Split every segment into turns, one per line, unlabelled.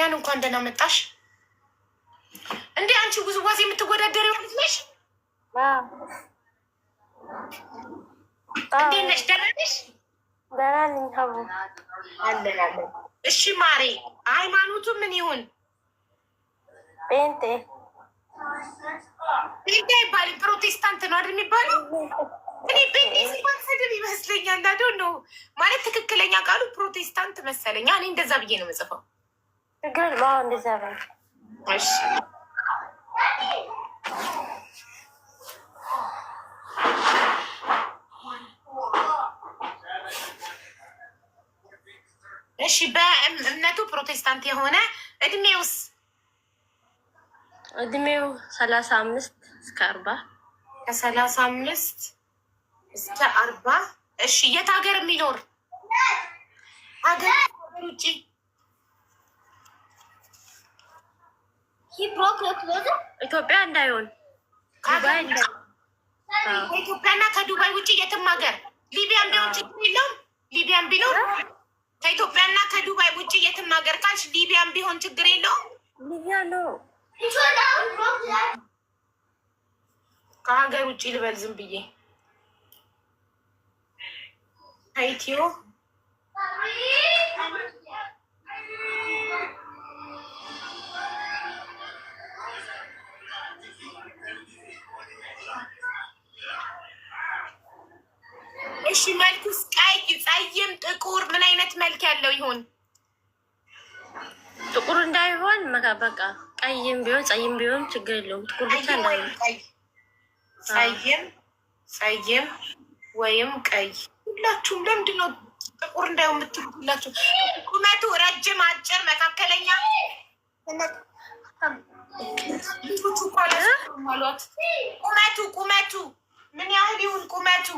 ሪያን እንኳን ደህና መጣሽ። እንዴ አንቺ ውዝዋዜ የምትወዳደሪው ልጅ ነሽ? እንዴት ነሽ? ደህና ነሽ?
ደህና ነኝ። ሀቡ
አለን አለን። እሺ ማሬ፣ ሃይማኖቱ ምን ይሁን?
ጴንጤ
ጴንጤ አይባልም፣ ፕሮቴስታንት ነው አይደል የሚባለው? እኔ ጴንጤ ሲባል ስድብ ይመስለኛል። አይደል ነው ማለት ትክክለኛ ቃሉ ፕሮቴስታንት መሰለኛ። እኔ እንደዛ ብዬ ነው የምጽፈው።
ችግር እንደዛ ነው።
እሺ እሺ በእምነቱ ፕሮቴስታንት የሆነ እድሜውስ?
እድሜው 35 እስከ 40
ከ35 እስከ 40 እሺ የት ሀገር የሚኖር? ሀገር ውጭ?
ኢትዮጵያ እንዳይሆን
ከኢትዮጵያና ከዱባይ ውጭ የትም ሀገር። ሊቢያን ቢሆን ችግር የለውም። ሊቢያን ቢኖር ከኢትዮጵያና ከዱባይ ውጭ የትም ሀገር ካልሽ ሊቢያን ቢሆን ችግር የለውም።
ሊቢያ ነው
ከሀገር ውጭ ልበል ዝም ብዬ ከኢትዮ እሺ መልኩስ ቀይ፣ ጸይም፣ ጥቁር ምን አይነት መልክ ያለው ይሆን?
ጥቁር እንዳይሆን በቃ ቀይም ቢሆን ጸይም ቢሆን ችግር የለውም። ጥቁር ብቻ እንዳይሆን።
ጸይም ወይም ቀይ። ሁላችሁም ለምንድን ነው ጥቁር እንዳይሆን የምትሉላችሁ? ቁመቱ ረጅም፣ አጭር፣ መካከለኛ? ቁመቱ ምን ያህል ይሁን? ቁመቱ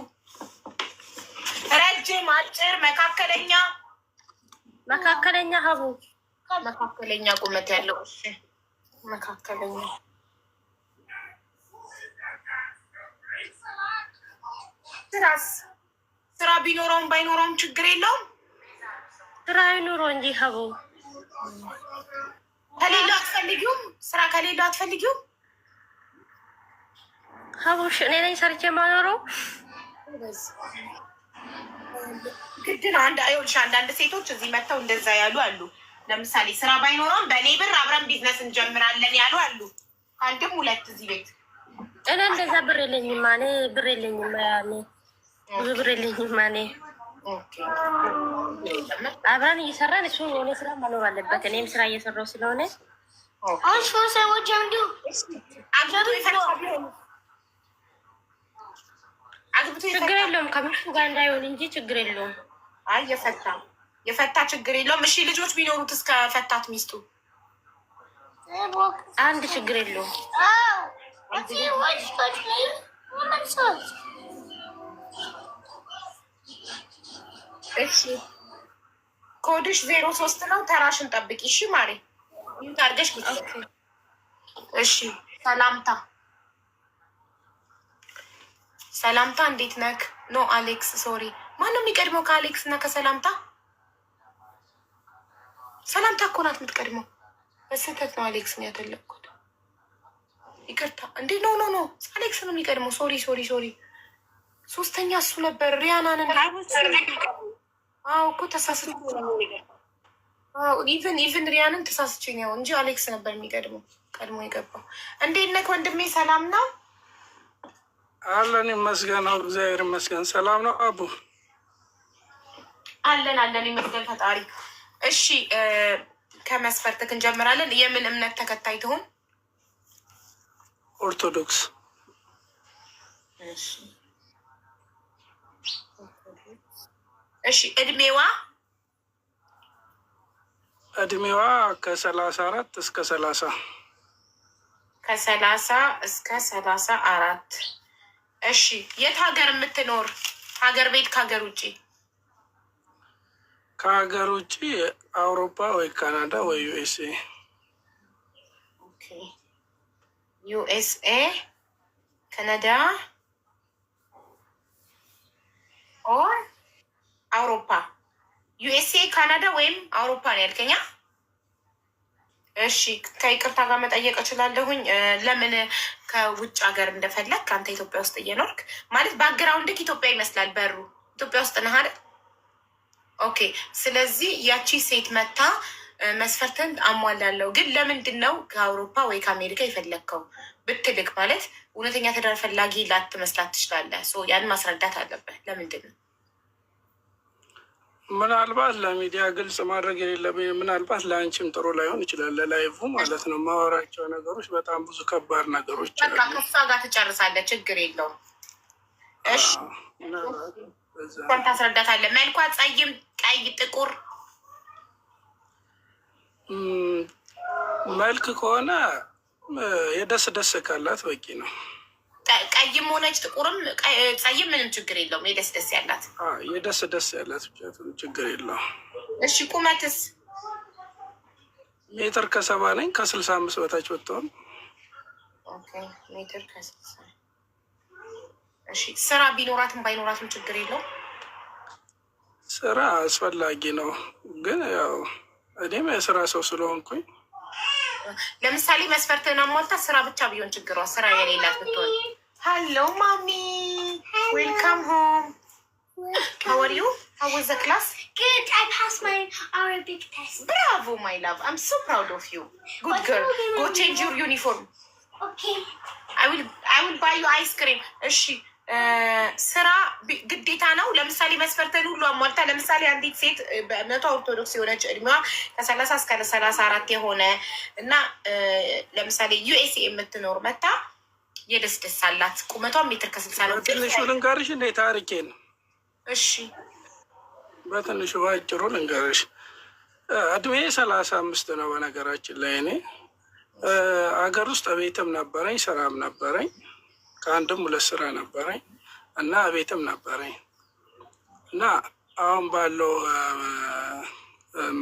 ረጅም፣ አጭር፣ መካከለኛ?
መካከለኛ ሀቡ
መካከለኛ ቁመት ያለው። እሺ መካከለኛ። ስራ ቢኖረውም ባይኖረውም ችግር የለውም።
ስራ አይኑሮ እንጂ ሀቡ
ከሌለው አትፈልጊውም? ስራ ከሌለው አትፈልጊውም?
ሀቡሽ እኔ ነኝ ሰርቼ የማኖረው።
ግድ ነው። አንዳንድ ሴቶች እዚህ መጥተው እንደዛ ያሉ አሉ። ለምሳሌ ስራ ባይኖረውም በእኔ ብር አብረን ቢዝነስ እንጀምራለን ያሉ አሉ። አንድም ሁለት እዚህ ቤት።
እኔ እንደዛ ብር የለኝም። እኔ ብር የለኝም። ያኔ ብዙ ብር የለኝም። እኔ አብረን እየሰራን እሱ የሆነ ስራ መኖር አለበት። እኔም ስራ እየሰራው ስለሆነ
ሰዎች አንዱ
ችግር የለውም። ከሚስቱ ጋር እንዳይሆን እንጂ ችግር የለውም።
አይ የፈታ ችግር የለውም። እሺ ልጆች ቢኖሩት እስከ ፈታት ሚስቱ
አንድ ችግር የለውም።
እሺ ኮድሽ 03 ነው። ተራሽን ጠብቂ እሺ ማሬ። ታርገሽ እሺ ሰላምታ እንዴት ነክ? ኖ አሌክስ ሶሪ። ማነው የሚቀድመው ከአሌክስ እና ከሰላምታ? ሰላምታ እኮ ናት የምትቀድመው። በስህተት ነው አሌክስ ነው ያተለቅኩት። ይቅርታ። እንዴ ኖ አሌክስ ነው የሚቀድመው። ሶሪ። ሶስተኛ እሱ ነበር። ሪያናን እኮ ተሳስቼ ኢቨን ሪያንን ተሳስቼ ነው እንጂ አሌክስ ነበር የሚቀድመው። ቀድሞ የገባው። እንዴት ነክ ወንድሜ? ሰላም ነው
አለን ይመስገነው። እግዚአብሔር ይመስገን። ሰላም ነው አቡ?
አለን ይመስገን ፈጣሪ። እሺ ከመስፈርትክ እንጀምራለን። የምን እምነት ተከታይ ትሆን?
ኦርቶዶክስ።
እሺ እድሜዋ
ከ34 እስከ 30
ከ30 እስከ 34 እሺ የት ሀገር የምትኖር? ሀገር ቤት ከሀገር ውጭ?
ከሀገር ውጭ አውሮፓ ወይ ካናዳ ወይ ዩኤስኤ።
ዩኤስኤ፣ ካናዳ ኦር አውሮፓ? ዩኤስኤ፣ ካናዳ ወይም አውሮፓ ነው ያልከኛ? እሺ ከይቅርታ ጋር መጠየቅ እችላለሁኝ? ለምን ከውጭ ሀገር እንደፈለግ ከአንተ ኢትዮጵያ ውስጥ እየኖርክ ማለት ባክግራውንድክ ኢትዮጵያ ይመስላል። በሩ ኢትዮጵያ ውስጥ ነህ አይደል? ኦኬ። ስለዚህ ያቺ ሴት መታ መስፈርትን አሟላለሁ፣ ግን ለምንድን ነው ከአውሮፓ ወይ ከአሜሪካ የፈለግከው ብትልክ ማለት እውነተኛ ትዳር ፈላጊ ላትመስላት ትችላለህ። ያን ማስረዳት አለብህ። ለምንድን ነው
ምናልባት ለሚዲያ ግልጽ ማድረግ የሌለብኝ ምናልባት ለአንቺም ጥሩ ላይሆን ይችላል። ለላይቭ ማለት ነው ማወራቸው ነገሮች በጣም ብዙ ከባድ ነገሮች
በቃ ከሷ ጋር ትጨርሳለህ። ችግር የለውም። እሺ ታስረዳታለህ። መልኳ ጸይም፣ ቀይ፣ ጥቁር
መልክ ከሆነ የደስ ደስ ካላት በቂ ነው።
ቀይም ሆነች ጥቁርም ጸይም ምንም ችግር የለውም። የደስ ደስ ያላት
የደስ ደስ ያላት ብቻ ችግር የለውም።
እሺ ቁመትስ?
1.70 ነኝ። ከ65 በታች ወጥተዋል።
1.60 እሺ ስራ ቢኖራትም ባይኖራትም ችግር የለውም።
ስራ አስፈላጊ ነው፣ ግን ያው እኔም የስራ ሰው ስለሆንኩኝ
ለምሳሌ መስፈርትን አሟልታ ስራ ብቻ ቢሆን ችግሯ ስራ የሌላት ብትሆን። ሀሎ ማሚ ዌልካም ሆም how are you? How was the class?
Good. I passed my Arabic test.
Bravo my love, I'm so proud of you. Good girl. Go change your uniform.
Okay.
I will buy you ice cream. እሺ ስራ ግዴታ ነው። ለምሳሌ መስፈርተን ሁሉ አሟልታ ለምሳሌ አንዲት ሴት በእምነቷ ኦርቶዶክስ የሆነች እድሜዋ ከ30 እስከ 34 የሆነ እና ለምሳሌ ዩኤስኤ የምትኖር መታ የደስ ደስ አላት ቁመቷ 1.60 ነው።
ትንሹ ልንገርሽ እንደ ታሪኬን።
እሺ
በትንሹ ባጭሩ ልንገርሽ እድሜ 35 ነው። በነገራችን ላይ እኔ አገር ውስጥ ቤትም ነበረኝ ስራም ነበረኝ። ከአንድም 2 ስራ ነበረኝ እና ቤትም ነበረኝ እና አሁን ባለው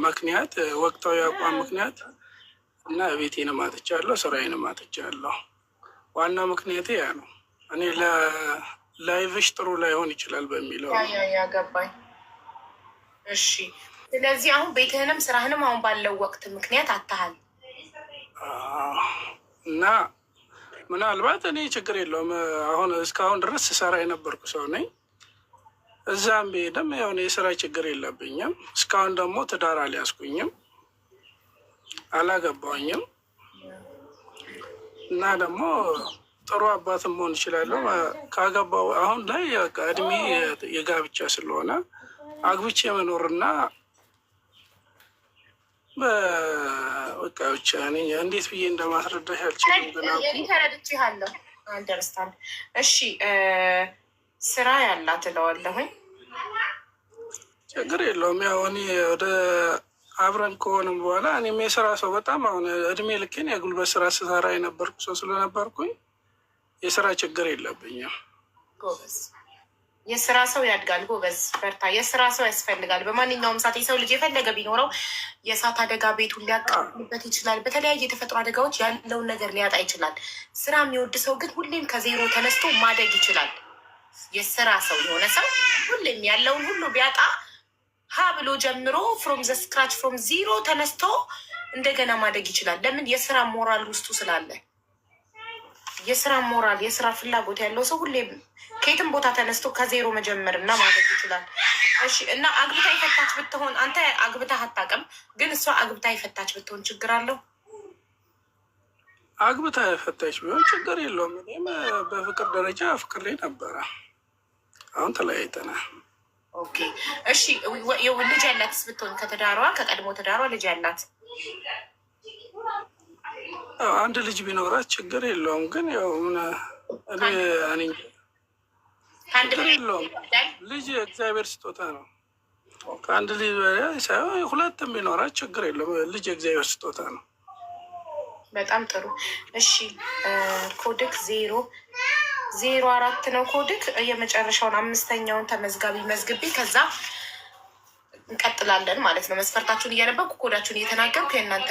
ምክንያት ወቅታዊ አቋም ምክንያት እና ቤቴንም አጥቻለሁ፣ ስራዬንም አጥቻለሁ። ዋና ምክንያቴ ያ ነው። እኔ ለላይቭሽ ጥሩ ላይሆን ይችላል በሚለው
ያገባኝ። እሺ ስለዚህ አሁን ቤትህንም ስራህንም አሁን ባለው ወቅት ምክንያት አታሃል
እና ምናልባት እኔ ችግር የለውም። አሁን እስካሁን ድረስ ስሰራ የነበርኩ ሰው ነኝ። እዛም ብሄድም የሆነ የስራ ችግር የለብኝም። እስካሁን ደግሞ ትዳር አልያዝኩኝም፣ አላገባኝም እና ደግሞ ጥሩ አባትም መሆን እችላለሁ ካገባው። አሁን ላይ እድሜ የጋብቻ ስለሆነ አግብቼ መኖርና በቃ ብቻ እንዴት ብዬ እንደማስረዳሽ አልችልም።
ተረድቼሃለሁ። አንደርስታንድ። እሺ ስራ ያላት እለዋለሁኝ።
ችግር የለውም። ያው እኔ ወደ አብረን ከሆንም በኋላ እኔም የስራ ሰው በጣም አሁን እድሜ ልኬን የጉልበት ስራ ስሰራ የነበርኩ ሰው ስለነበርኩኝ የስራ ችግር የለብኝም።
ጎበዝ የስራ ሰው ያድጋል። ጎበዝ በርታ። የስራ ሰው ያስፈልጋል። በማንኛውም ሰዓት የሰው ልጅ የፈለገ ቢኖረው የእሳት አደጋ ቤቱን ሊያቃጥልበት ይችላል። በተለያየ የተፈጥሮ አደጋዎች ያለውን ነገር ሊያጣ ይችላል። ስራ የሚወድ ሰው ግን ሁሌም ከዜሮ ተነስቶ ማደግ ይችላል። የስራ ሰው የሆነ ሰው ሁሌም ያለውን ሁሉ ቢያጣ ሀ ብሎ ጀምሮ ፍሮም ዘ ስክራች ፍሮም ዚሮ ተነስቶ እንደገና ማደግ ይችላል። ለምን? የስራ ሞራል ውስጡ ስላለ። የስራ ሞራል የስራ ፍላጎት ያለው ሰው ሁሌም ከየትም ቦታ ተነስቶ ከዜሮ መጀመር እና ማድረግ ይችላል። እሺ እና አግብታ የፈታች ብትሆን አንተ አግብታ አታውቅም፣ ግን እሷ አግብታ የፈታች ብትሆን ችግር አለው?
አግብታ የፈታች ቢሆን ችግር የለውም። እኔም በፍቅር ደረጃ ፍቅሬ ነበረ። አሁን ተለያይተናል።
ኦኬ እሺ ልጅ ያላትስ ብትሆን ከትዳሯ ከቀድሞ ትዳሯ ልጅ ያላት
አንድ ልጅ ቢኖራት ችግር የለውም። ግን ያው ችግር የለውም። ልጅ የእግዚአብሔር ስጦታ ነው። ከአንድ ልጅ ሳይሆን 2 ቢኖራት ችግር የለውም። ልጅ የእግዚአብሔር ስጦታ ነው።
በጣም ጥሩ። እሺ ኮድክ 004 ነው ኮድክ። የመጨረሻውን 5ኛውን ተመዝጋቢ መዝግቤ ከዛ እንቀጥላለን ማለት ነው። መስፈርታችሁን እያነበብኩ ኮዳችሁን እየተናገርኩ የእናንተ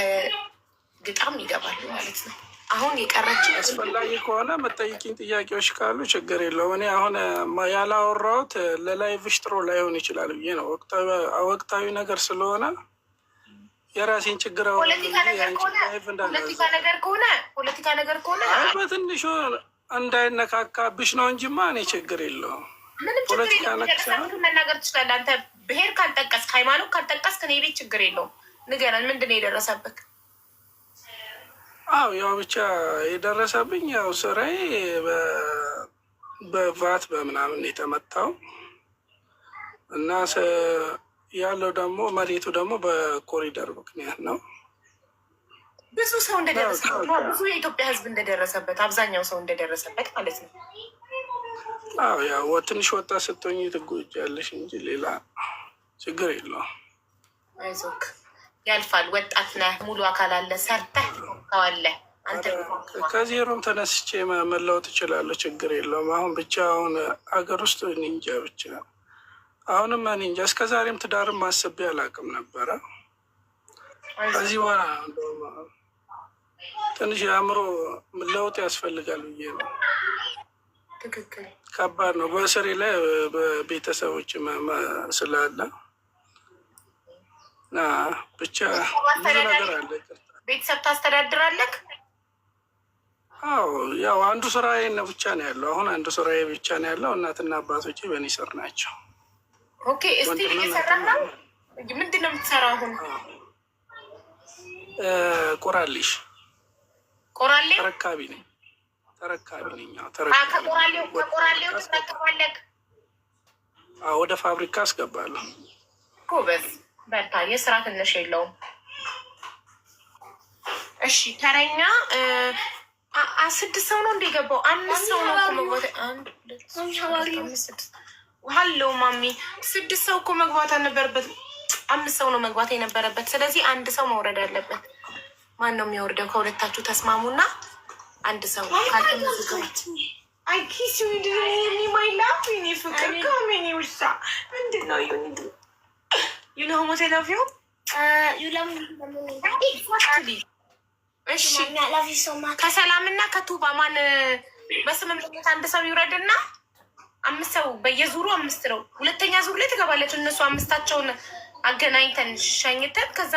ግጣም ይገባሉ ማለት ነው። አሁን የቀረች
አስፈላጊ ከሆነ መጠይቂኝ ጥያቄዎች ካሉ ችግር የለውም። እኔ አሁን ያላወራሁት ለላይቭሽ ጥሩ ላይሆን ይችላል ብዬ ነው። ወቅታዊ ነገር ስለሆነ የራሴን ችግር
ፖለቲካ ነገር ከሆነ
በትንሹ እንዳይነካካብሽ ነው እንጂማ እኔ ችግር የለውም።
ምንም ችግር የለውም። መናገር ትችላለህ አንተ። ብሄር ካልጠቀስክ ሃይማኖት ካልጠቀስክ እኔ ቤት ችግር የለውም። ንገረን፣ ምንድን ነው የደረሰብህ?
አው ያው ብቻ የደረሰብኝ ያው ስራዬ በቫት በምናምን የተመታው እና ያለው ደግሞ መሬቱ ደግሞ በኮሪደር ምክንያት ነው።
ብዙ ሰው እንደደረሰበት፣ ብዙ የኢትዮጵያ ሕዝብ እንደደረሰበት፣ አብዛኛው ሰው እንደደረሰበት ማለት ነው።
አዎ ያው ትንሽ ወጣት ስትሆኝ ትጎጃለሽ እንጂ ሌላ ችግር የለውም።
አይዞክ ያልፋል። ወጣት ነህ፣ ሙሉ አካል አለ፣ ሰርተህ ከዋለህ አንተ
ከዜሮም ተነስቼ መለወጥ እችላለሁ። ችግር የለውም። አሁን ብቻ አሁን አገር ውስጥ ኒንጃ ብቻ አሁንም ኒንጃ። እስከ ዛሬም ትዳርም አስቤ አላውቅም ነበረ። ከዚህ በኋላ ትንሽ የአእምሮ ለውጥ ያስፈልጋል ብዬ ነው።
ትክክል።
ከባድ ነው። በስሬ ላይ በቤተሰቦች ስላለ ብቻ ብዙ ነገር አለ።
ቤተሰብ ታስተዳድራለህ?
አዎ ያው አንዱ ስራዬ ብቻ ነው ያለው። አሁን አንዱ ስራዬ ብቻ ነው ያለው። እናትና አባቶቼ በእኔ ስር ናቸው።
ኦኬ። እስቲ እየሰራህ ነው? ምንድን ነው የምትሰራው አሁን?
ቆራሌሽ
ቆራሌ
ተረካቢ ነኝ።
ከቆራሌው ትረከባለህ?
ወደ ፋብሪካ አስገባለሁ።
ጎበዝ በርታ። የስራ ትንሽ የለውም። እሺ ተረኛ 6 ሰው ነው እንደገባው? 5 ሰው ነው እኮ መግባት። ሀሎ ማሚ 6 ሰው እኮ መግባት አልነበረበት። 5 ሰው ነው መግባት የነበረበት። ስለዚህ 1 ሰው መውረድ አለበት። ማን ነው የሚወርደው? ከሁለታችሁ ተስማሙና 1 ሰው ካልተመዝገባት አይኪስ ማይላፍ ፍቅር ከሜኒ ውሳ ምንድን ነው You know how much I love you?
You love me.
Exactly. እሺ
I love you so much.
ከሰላምና ከቱባ ማን በስምምነት 1 ሰው ይውረድና 5 ሰው በየዙሩ 5 ነው። ሁለተኛ ዙር ላይ ትገባለች። እነሱ 5ታቸውን አገናኝተን ሸኝተን ከዛ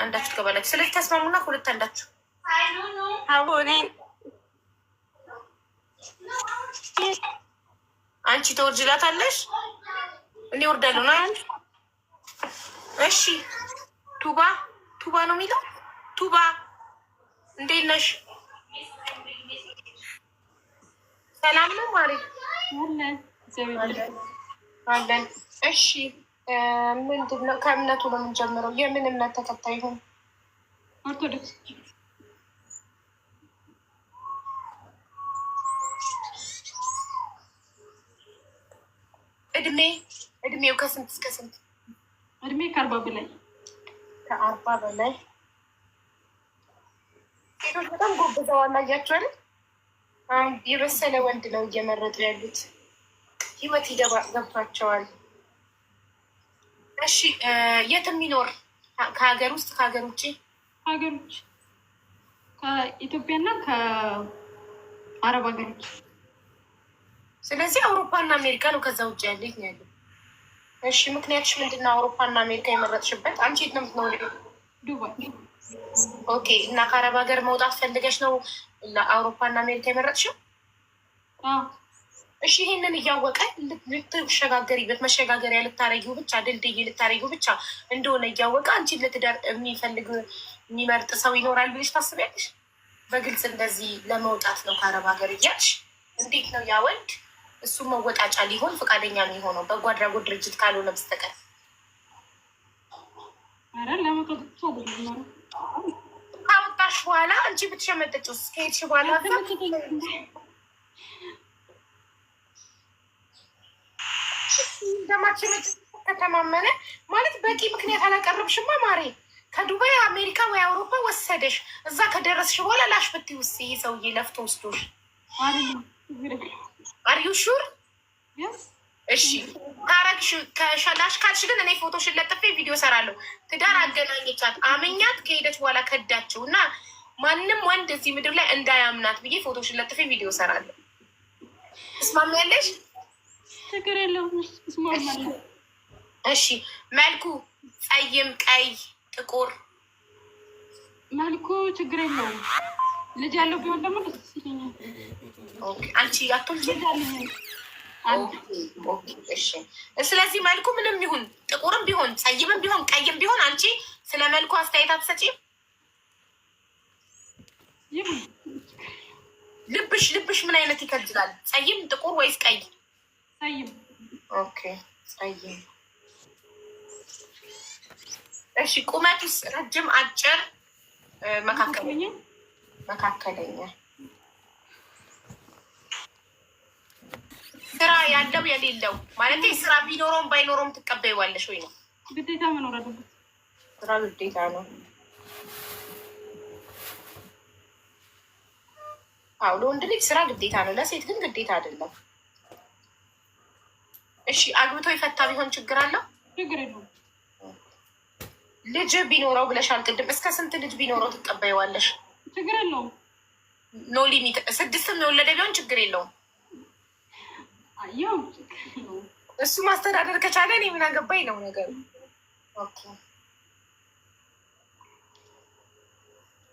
አንዳችሁ ትገባለች። ስለዚህ ተስማሙና ከሁለት አንዳችሁ
አቦኔ
አንቺ ተወርጅላታለሽ። እኔ ወርዳለሁ ነው። እሺ ቱባ ነው የሚለው። ቱባ እንዴት ነሽ? ሰላም ነው ማሪ? አለን። እሺ ምንድን ነው ከእምነቱ ነው የምንጀምረው? የምን እምነት ተከታይ ሆን?
ኦርቶዶክስ።
እድሜው ከስንት እስከ ስንት?
እድሜ ከ40 በላይ።
ከ40 በላይ ሴቶች በጣም ጎብዘዋል። አያቸዋል። የበሰለ ወንድ ነው እየመረጡ ያሉት። ህይወት ገብቷቸዋል። እሺ የት የሚኖር? ከሀገር ውስጥ ከሀገር ውጭ?
ሀገር ውጭ ከኢትዮጵያና ከአረብ ሀገሮች።
ስለዚህ አውሮፓና አሜሪካ ነው ከዛ ውጭ ያለ ነው ያለው። እሺ ምክንያትሽ ምንድን ነው አውሮፓና አሜሪካ የመረጥሽበት? አንቺ የት ነው የምትኖሪው?
ዱባይ።
ኦኬ። እና ከአረብ ሀገር መውጣት ፈልገሽ ነው ለአውሮፓና አሜሪካ የመረጥሽው? እሺ ይሄንን እያወቀ ልትሸጋገሪበት መሸጋገሪያ ልታረጊው ብቻ ድልድይ ልታረጊው ብቻ እንደሆነ እያወቀ አንቺን ለትዳር የሚፈልግ የሚመርጥ ሰው ይኖራል ብለሽ ታስቢያለሽ? በግልጽ እንደዚህ ለመውጣት ነው ከአረብ ሀገር እያልሽ እንዴት ነው ያ ወንድ እሱ መወጣጫ ሊሆን ፈቃደኛ የሚሆነው በጎ አድራጎት ድርጅት ካልሆነ በስተቀር? ካወጣሽ በኋላ አንቺ ብትሸመጠጭው ከሄድሽ በኋላ እንደማትሸመጭ ከተማመነ ማለት በቂ ምክንያት አላቀረብሽማ ማሬ። ከዱባይ አሜሪካ ወይ አውሮፓ ወሰደሽ፣ እዛ ከደረስሽ በኋላ ላሽ ብትይ ውስ ይህ ሰውዬ ለፍቶ ወስዶሽ አርዩ ሹር? እሺ ታረግሽ ከሸላሽ ካልሽ ግን እኔ ፎቶሽን ለጥፌ ቪዲዮ ሰራለሁ። ትዳር አገናኘቻት አመኛት፣ ከሄደች በኋላ ከዳችው እና ማንም ወንድ እዚህ ምድር ላይ እንዳያምናት ብዬ ፎቶሽን ለጥፌ ቪዲዮ ሰራለሁ። ትስማሚያለሽ?
ችግር የለውም።
እሺ መልኩ ጸይም፣ ቀይ፣ ጥቁር
መልኩ ችግር የለውም። ልጅ ያለው ቢሆን ደግሞ ደስ ይለኛል።
አንቺ አትወልጂ?
ልጅ አለኝ።
እሺ። ስለዚህ መልኩ ምንም ይሁን ጥቁርም ቢሆን ጸይምም ቢሆን ቀይም ቢሆን አንቺ ስለ መልኩ አስተያየት አትሰጪም? ልብሽ ምን አይነት ይከጅላል? ጸይም፣ ጥቁር ወይስ ቀይ?
ጸይም።
ኦኬ ጸይም። እሺ ቁመቱስ ረጅም፣ አጭር፣ መካከለኛ? ስራ ያለው የሌለው ማለት ስራ ቢኖረውም ባይኖረውም ትቀበይዋለሽ ወይ ነው?
ግዴታ መኖር አለበት።
ስራ ግዴታ ነው። አዎ ለወንድ ልጅ ስራ ግዴታ ነው፣ ለሴት ግን ግዴታ አይደለም። እሺ አግብቶ የፈታ ቢሆን ችግር አለው?
ችግር የለውም።
ልጅ ቢኖረው ብለሻል ቅድም። እስከ ስንት ልጅ ቢኖረው ትቀበይዋለሽ?
ችግር የለውም።
ኖ ሊሚት። 6ም የወለደ ቢሆን ችግር የለውም።
ያው
እሱ ማስተዳደር ከቻለ እኔ ምን አገባኝ ነው ነገሩ።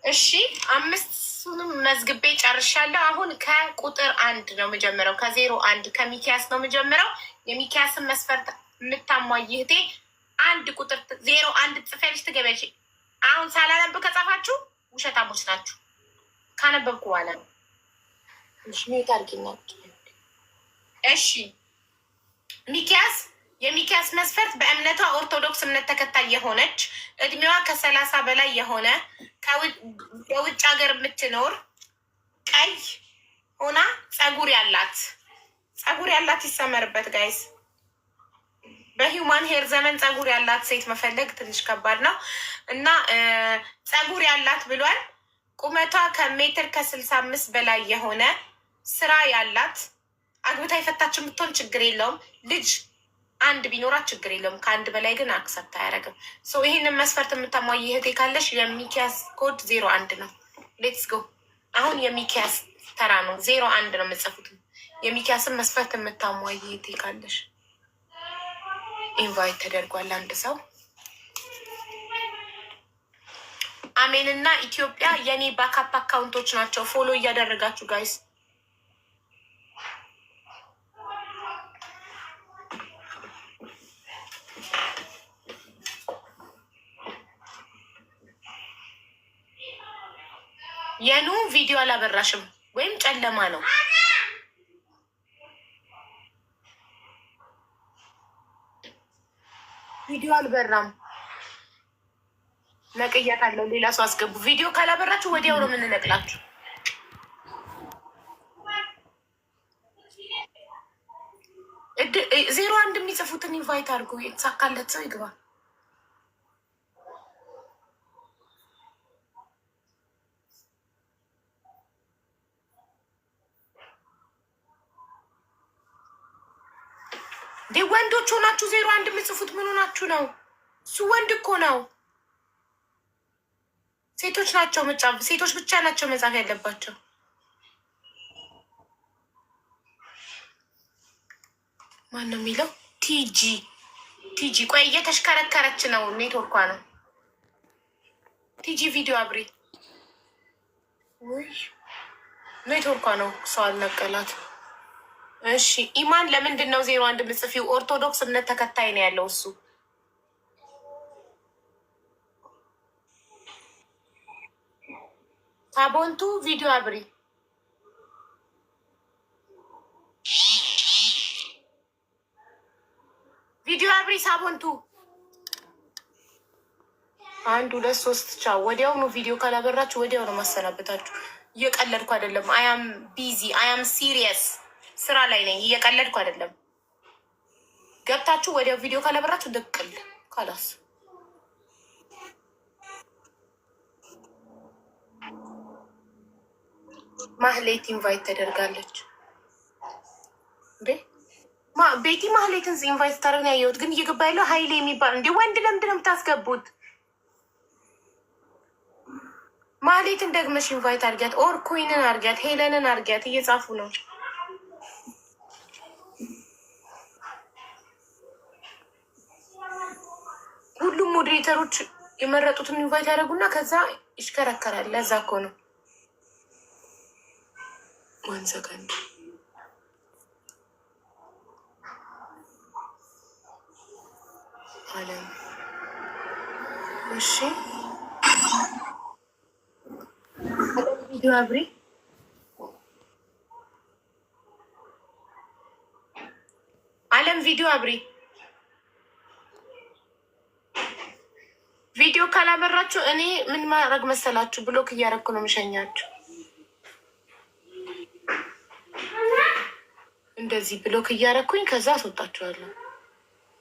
እሺ 5ቱንም መዝግቤ ጨርሻለሁ። አሁን ከቁጥር 1 ነው የምጀምረው፣ ከ01 ከሚኪያስ ነው የምጀምረው። የሚኪያስን መስፈርት የምታሟይ እህቴ 1 ቁጥር 01 ጽፌልሽ ትገቢያለሽ። አሁን ሳላነብ ከጻፋችሁ ውሸታሞች ናችሁ። ካነበብኩ በኋላ ነው። እሺ ሚኪያስ፣ የሚኪያስ መስፈርት በእምነቷ ኦርቶዶክስ እምነት ተከታይ የሆነች እድሜዋ ከ30 በላይ የሆነ በውጭ ሀገር የምትኖር ቀይ ሆና ጸጉር ያላት ይሰመርበት ጋይስ። በሂውማን ሄር ዘመን ጸጉር ያላት ሴት መፈለግ ትንሽ ከባድ ነው እና ጸጉር ያላት ብሏል። ቁመቷ ከ1.65 ሜትር በላይ የሆነ ስራ ያላት አግብታ የፈታች የምትሆን ችግር የለውም። ልጅ 1 ቢኖራት ችግር የለውም። ከ1 በላይ ግን አክሰፕት አያደርግም። ይህንን መስፈርት የምታሟይ እህቴ ካለሽ የሚኪያስ ኮድ 01 ነው። ሌትስ ጎ። አሁን የሚኪያስ ተራ ነው። 01 ነው የምጽፉት። የሚኪያስን መስፈርት የምታሟይ እህቴ ካለሽ ኢንቫይት ተደርጓል አንድ ሰው። አሜን እና ኢትዮጵያ የኔ ባካፕ አካውንቶች ናቸው። ፎሎ እያደረጋችሁ ጋይስ። የኑ ቪዲዮ አላበራሽም ወይም ጨለማ ነው? ቪዲዮ አልበራም። ነቅያት አለው። ሌላ ሰው አስገቡ። ቪዲዮ ካላበራችሁ ወዲያው ነው የምንነቅላችሁ። 01 የሚጽፉትን ኢንቫይት አድርጎ የተሳካለት ሰው ይግባ። ወንዶች ሆናችሁ 01 የምጽፉት ምን ሆናችሁ ነው? እሱ ወንድ እኮ ነው። ሴቶች ናቸው መጻፍ፣ ሴቶች ብቻ ናቸው መጻፍ ያለባቸው። ማን ነው የሚለው? ቲጂ ቆይ እየተሽከረከረች ነው። ኔትወርኳ ነው። ቲጂ ቪዲዮ አብሪ። ኔትወርኳ ነው። ሰው አልነቀላት። እሺ ኢማን ለምንድን ነው 01 የምጽፊው? ኦርቶዶክስ እምነት ተከታይ ነው ያለው እሱ። ታቦንቱ ቪዲዮ አብሪ። ቪዲዮ አብሪ ሳቦንቱ። 1 2 3 ቻው። ወዲያውኑ ቪዲዮ ካላበራችሁ ወዲያው ነው ማሰናበታችሁ። እየቀለድኩ አይደለም። አያም ቢዚ አያም ሲሪየስ። ስራ ላይ ነኝ። እየቀለድኩ አይደለም። ገብታችሁ ወዲያው ቪዲዮ ካላበራችሁ ድቅል ካላስ ማህሌት ኢንቫይት ተደርጋለች። ቤቲ ማህሌትን ኢንቫይት ታደርግ ነው ያየሁት፣ ግን እየገባ ያለው ሀይሌ የሚባል እንዲ ወንድ ለምንድን ነው የምታስገቡት? ማህሌትን ደግመሽ ኢንቫይት አድርጊያት፣ ኦር ኩይንን አድርጊያት፣ ሄለንን አድርጊያት። እየጻፉ ነው። ሁሉም ሞዴሬተሮች የመረጡትን ኢንቫይት ያደረጉና ከዛ ይሽከረከራል። ለዛ እኮ ነው። ዋን ሰከንድ አለም። እሺ ቪዲዮ አብሪ። አለም ቪዲዮ አብሪ። ቪዲዮ ካላበራችሁ እኔ ምን ማድረግ መሰላችሁ? ብሎክ እያደረኩ ነው የምሸኛችሁ። እንደዚህ ብሎክ እያደረኩኝ ከዛ አስወጣችኋለሁ።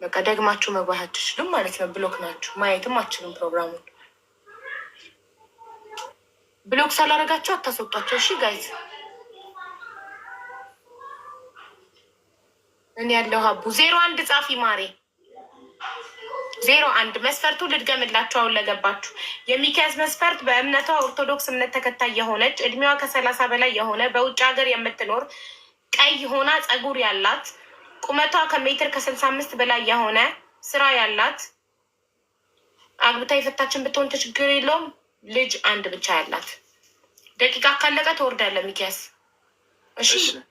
በቃ ደግማችሁ መግባት አትችሉም ማለት ነው። ብሎክ ናችሁ፣ ማየትም አትችሉም ፕሮግራሙን። ብሎክ ሳላደርጋችሁ አታስወጧቸው። እሺ ጋይዝ፣ እኔ ያለው ሀቡ 01 ጻፊ ማሬ 01 መስፈርቱ ልድገምላችሁ። አሁን ለገባችሁ የሚኪያስ መስፈርት በእምነቷ ኦርቶዶክስ እምነት ተከታይ የሆነች እድሜዋ ከ30 በላይ የሆነ በውጭ ሀገር የምትኖር ቀይ ሆና ጸጉር ያላት ቁመቷ ከሜትር ከ65 በላይ የሆነ ስራ ያላት አግብታ የፈታችን ብትሆን ችግር የለውም። ልጅ አንድ ብቻ ያላት። ደቂቃ ካለቀ ትወርዳለህ ሚኪያስ። እሺ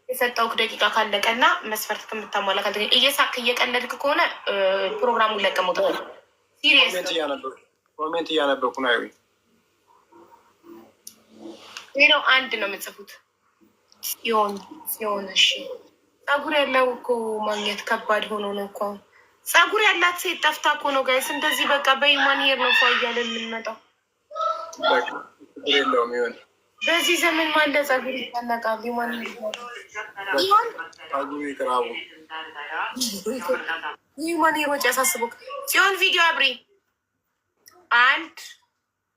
የሰጠውክ ደቂቃ ካለቀ እና መስፈርት ከምታሟላ ካልተገኘ እየሳቅ እየቀለድክ ከሆነ ፕሮግራሙን ለቀመውጥ ሲሪየስ
ኮሜንት እያነበርኩ ነው።
01 ነው የምጽፉት። ሲሆን እሺ ጸጉር ያለው እኮ ማግኘት ከባድ ሆኖ ነው እኮ። ጸጉር ያላት ሴት ጠፍታ እኮ ነው ጋይስ። እንደዚህ በቃ በሂውማን ሄር ነው ፏ እያለን የምንመጣው።
የለውም ይሆን
በዚህ ዘመን ማለ ጸጉር ይታነቃል። ሂውማን ይሆን
ጸጉሩ ይቅራቡ።
ሂውማን ሄሮች ያሳስቡክ። ሲሆን ቪዲዮ አብሪ 1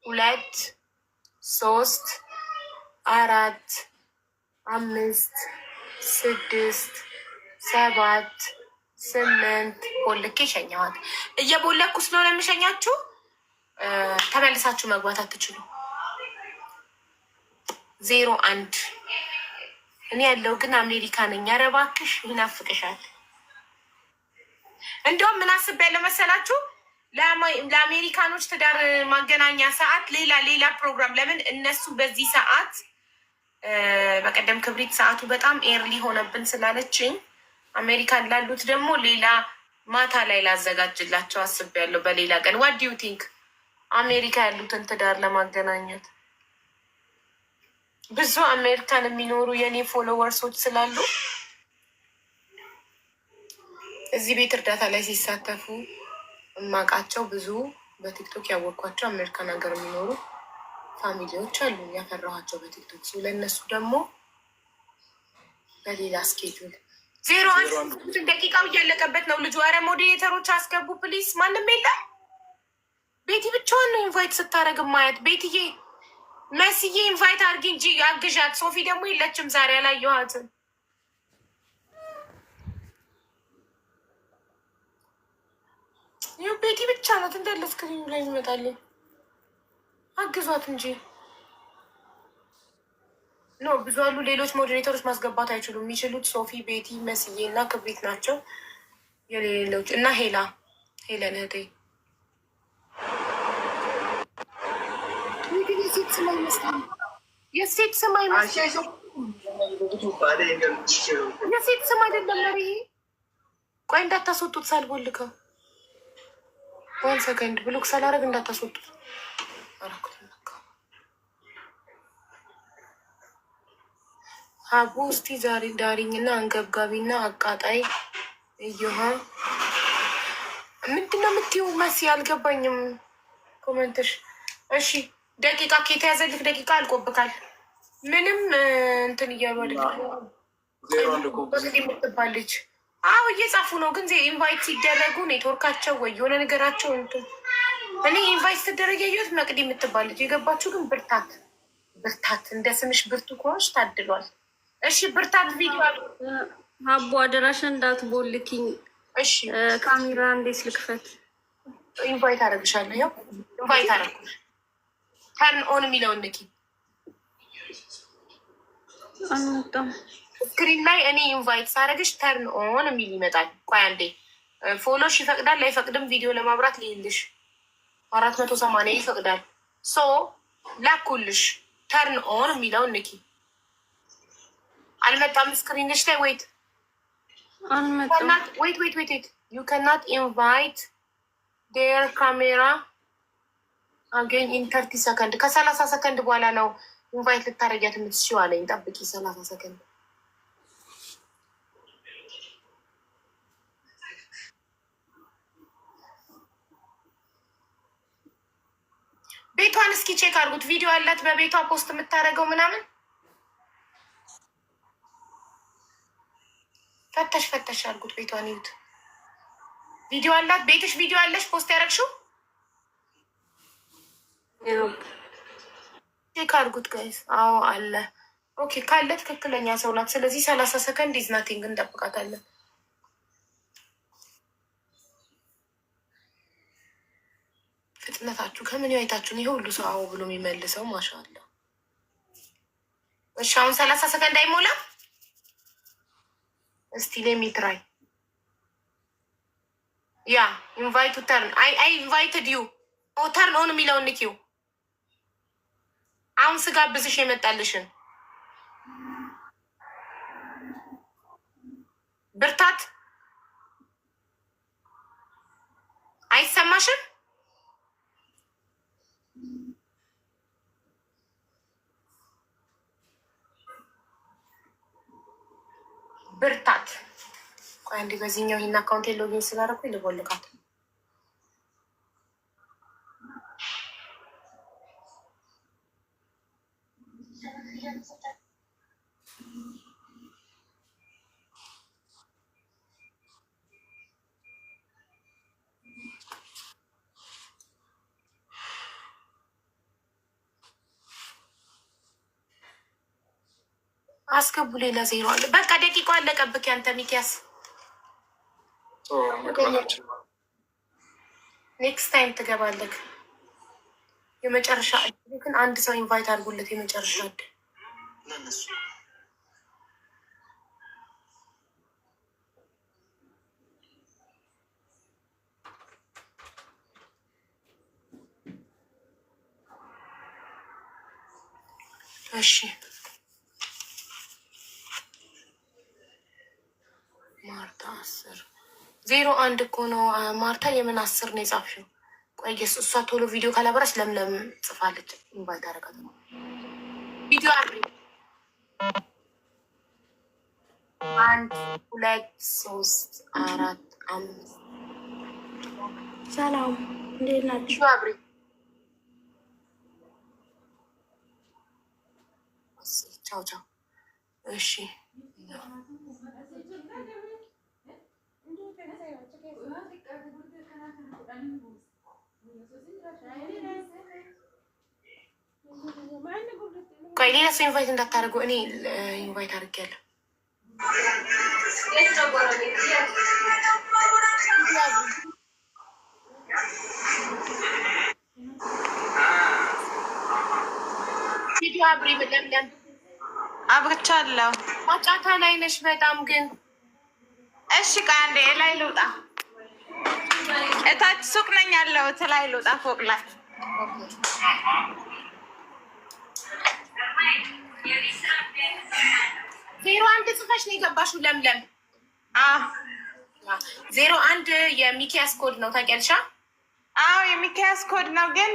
2 3 4 5 6 7 8 ቦልኬ ሸኛዋት። እየቦለኩ ስለሆነ የምሸኛችሁ ተመልሳችሁ መግባት አትችሉ። 01 እኔ ያለው ግን አሜሪካ ነኝ። ኧረ እባክሽ ይናፍቅሻል። እንደውም ምን አስቤያለሁ መሰላችሁ? ለአሜሪካኖች ትዳር ማገናኛ ሰዓት ሌላ ፕሮግራም። ለምን እነሱ በዚህ ሰዓት በቀደም ክብሪት ሰዓቱ በጣም ኤርሊ ሆነብን ስላለችኝ አሜሪካን ላሉት ደግሞ ሌላ ማታ ላይ ላዘጋጅላቸው አስቤያለሁ። በሌላ ቀን ዋት ዱ ዩ ቲንክ? አሜሪካ ያሉትን ትዳር ለማገናኘት ብዙ አሜሪካን የሚኖሩ የኔ ፎሎወርሶች ስላሉ እዚህ ቤት እርዳታ ላይ ሲሳተፉ እማቃቸው ብዙ በቲክቶክ ያወቅኳቸው አሜሪካን ሀገር የሚኖሩ ፋሚሊዎች አሉ ያፈራኋቸው በቲክቶክ። ለእነሱ ደግሞ በሌላ ስኬጁል 01 ደቂቃው እያለቀበት ነው ልጁ። ኧረ ሞዴሬተሮች አስገቡ ፕሊስ። ማንም የለም። ቤቲ ብቻዋን ነው ኢንቫይት ስታደርግ ማየት። ቤትዬ መስዬ ኢንቫይት አድርጊ እንጂ አግዣት። ሶፊ ደግሞ የለችም ዛሬ አላየኋትም። ይኸው ቤቲ ብቻ ናት እንዳለ ስክሪኑ ላይ ይመጣልኝ። አግዟት እንጂ ኖ ብዙ አሉ። ሌሎች ሞዴሬተሮች ማስገባት አይችሉም። የሚችሉት ሶፊ፣ ቤቲ፣ መስዬ እና ክብሪት ናቸው። የሌሎች እና ሄለን እህቴ የሴት ስም አይመስልም። የሴት ስም አይደለም። መሪ ቆይ እንዳታስወጡት ሳልቦልከው ዋን ሰከንድ ብሎክ ሳላረግ እንዳታስወጡት። ሀቡ እስቲ ዛሬ ዳሪኝና አንገብጋቢና አቃጣይ እየሃ ምንድነው የምትይው? መሲ አልገባኝም ኮመንትሽ። እሺ ደቂቃ ከተያዘልክ ደቂቃ አልቆብካል። ምንም እንትን እያሉ የምትባል ልጅ አዎ እየጻፉ ነው። ግን ኢንቫይት ሲደረጉ ኔትወርካቸው ወይ የሆነ ነገራቸው እንትን እኔ ኢንቫይት ሲደረግ ያየሁት መቅዲ የምትባል ልጅ የገባችሁ ግን ብርታት እንደ ስምሽ ብርቱ ከሆንሽ ታድሏል። እሺ ብርታት ቪዲዮ
ሀቡ አደራሽን እንዳትቦልኪኝ።
እሺ
ካሜራ እንዴት ልክፈት?
ኢንቫይት አደረግሻለሁ። ያው ኢንቫይት አደረግኩሽ። ተርን ኦን የሚለውን ንኪ።
አንወጣም
ስክሪን ላይ እኔ ኢንቫይት ሳደረግሽ ተርን ኦን የሚል ይመጣል። ቆይ አንዴ ፎሎሽ ይፈቅዳል አይፈቅድም ቪዲዮ ለማብራት ልይልሽ። 480 ይፈቅዳል። ሶ ላኩልሽ ተርን ኦን የሚለውን ንኪ። አልመጣም ስክሪንሽ ላይ ወይት ዩ ካናት ኢንቫይት ዴር ካሜራ አገኝ ኢን 30 ሰከንድ። ከ30 ሰከንድ በኋላ ነው ኢንቫይት ልታረጊያት የምትችይው አለኝ። ጠብቂ 30 ሰከንድ። ቤቷን እስኪ ቼክ አድርጉት። ቪዲዮ አላት በቤቷ ፖስት የምታደርገው ምናምን። ፈተሽ አድርጉት። ቤቷን ይዩት። ቪዲዮ አላት ቤትሽ። ቪዲዮ አለሽ ፖስት ያደረግሽው? ቼክ አድርጉት ጋይስ። አዎ አለ። ኦኬ ካለ ትክክለኛ ሰው ናት። ስለዚህ 30 ሰከንድ ኢዝ ናቲንግ እንጠብቃታለን። ፍጥነታችሁ ከምን ያይታችሁ ይሄ ሁሉ ሰው አዎ ብሎ የሚመልሰው ማሻአላ። እሺ አሁን 30 ሰከንድ አይሞላም። እስቲ ሌሚትራይ ያ ኢንቫይት ቱ ተርን አይ ኢንቫይትድ ዩ ኦ ተርን ኦን የሚለውን ንኪው። አሁን ስጋብዝሽ የመጣልሽን ብርታት አይሰማሽም? ብርታት ቆይ አንዴ በዚህኛው ይሄን አካውንት ሎጊን ስላደረኩ ልቦልቃት። አስገቡ። ሌላ ዜሮ አለ። በቃ ደቂቃ አለቀብክ ያንተ ሚኪያስ። ኔክስት ታይም ትገባለክ። የመጨረሻ ግን አንድ ሰው ኢንቫይት አድርጉለት። የመጨረሻ እድል እሺ። ማርታ 10-01 እኮ ነው ማርታ። የምን 10 ነው የጻፍሽው? ቆየስ እሷ ቶሎ ቪዲዮ ካላበራች ለምለም ጽፋለች። ኢንቫይት አደረጋት ነው ቪዲዮ አብሪ 1 2 3 4 5
ሰላም እንዴት ናችሁ?
አብሪ ቻው ቻው። እሺ ቆይ ሌላ ሰው ኢንቫይት እንዳታደርጉ። እኔ ኢንቫይት አድርጌያለሁ። ቪዲዮ አብሪ ለምለም
አብርቻለሁ።
ማጫታ ላይ ነሽ በጣም ግን።
እሺ ቆይ አንዴ ላይ ልውጣ። እታች ሱቅ ነኝ ያለሁት። ላይ ልውጣ ፎቅ ላይ።
01 ጽፈሽ ነው የገባሽው ለምለም? 01 የሚኪያስ ኮድ ነው ታውቂያለሽ?
አዎ የሚኪያስ ኮድ ነው፣ ግን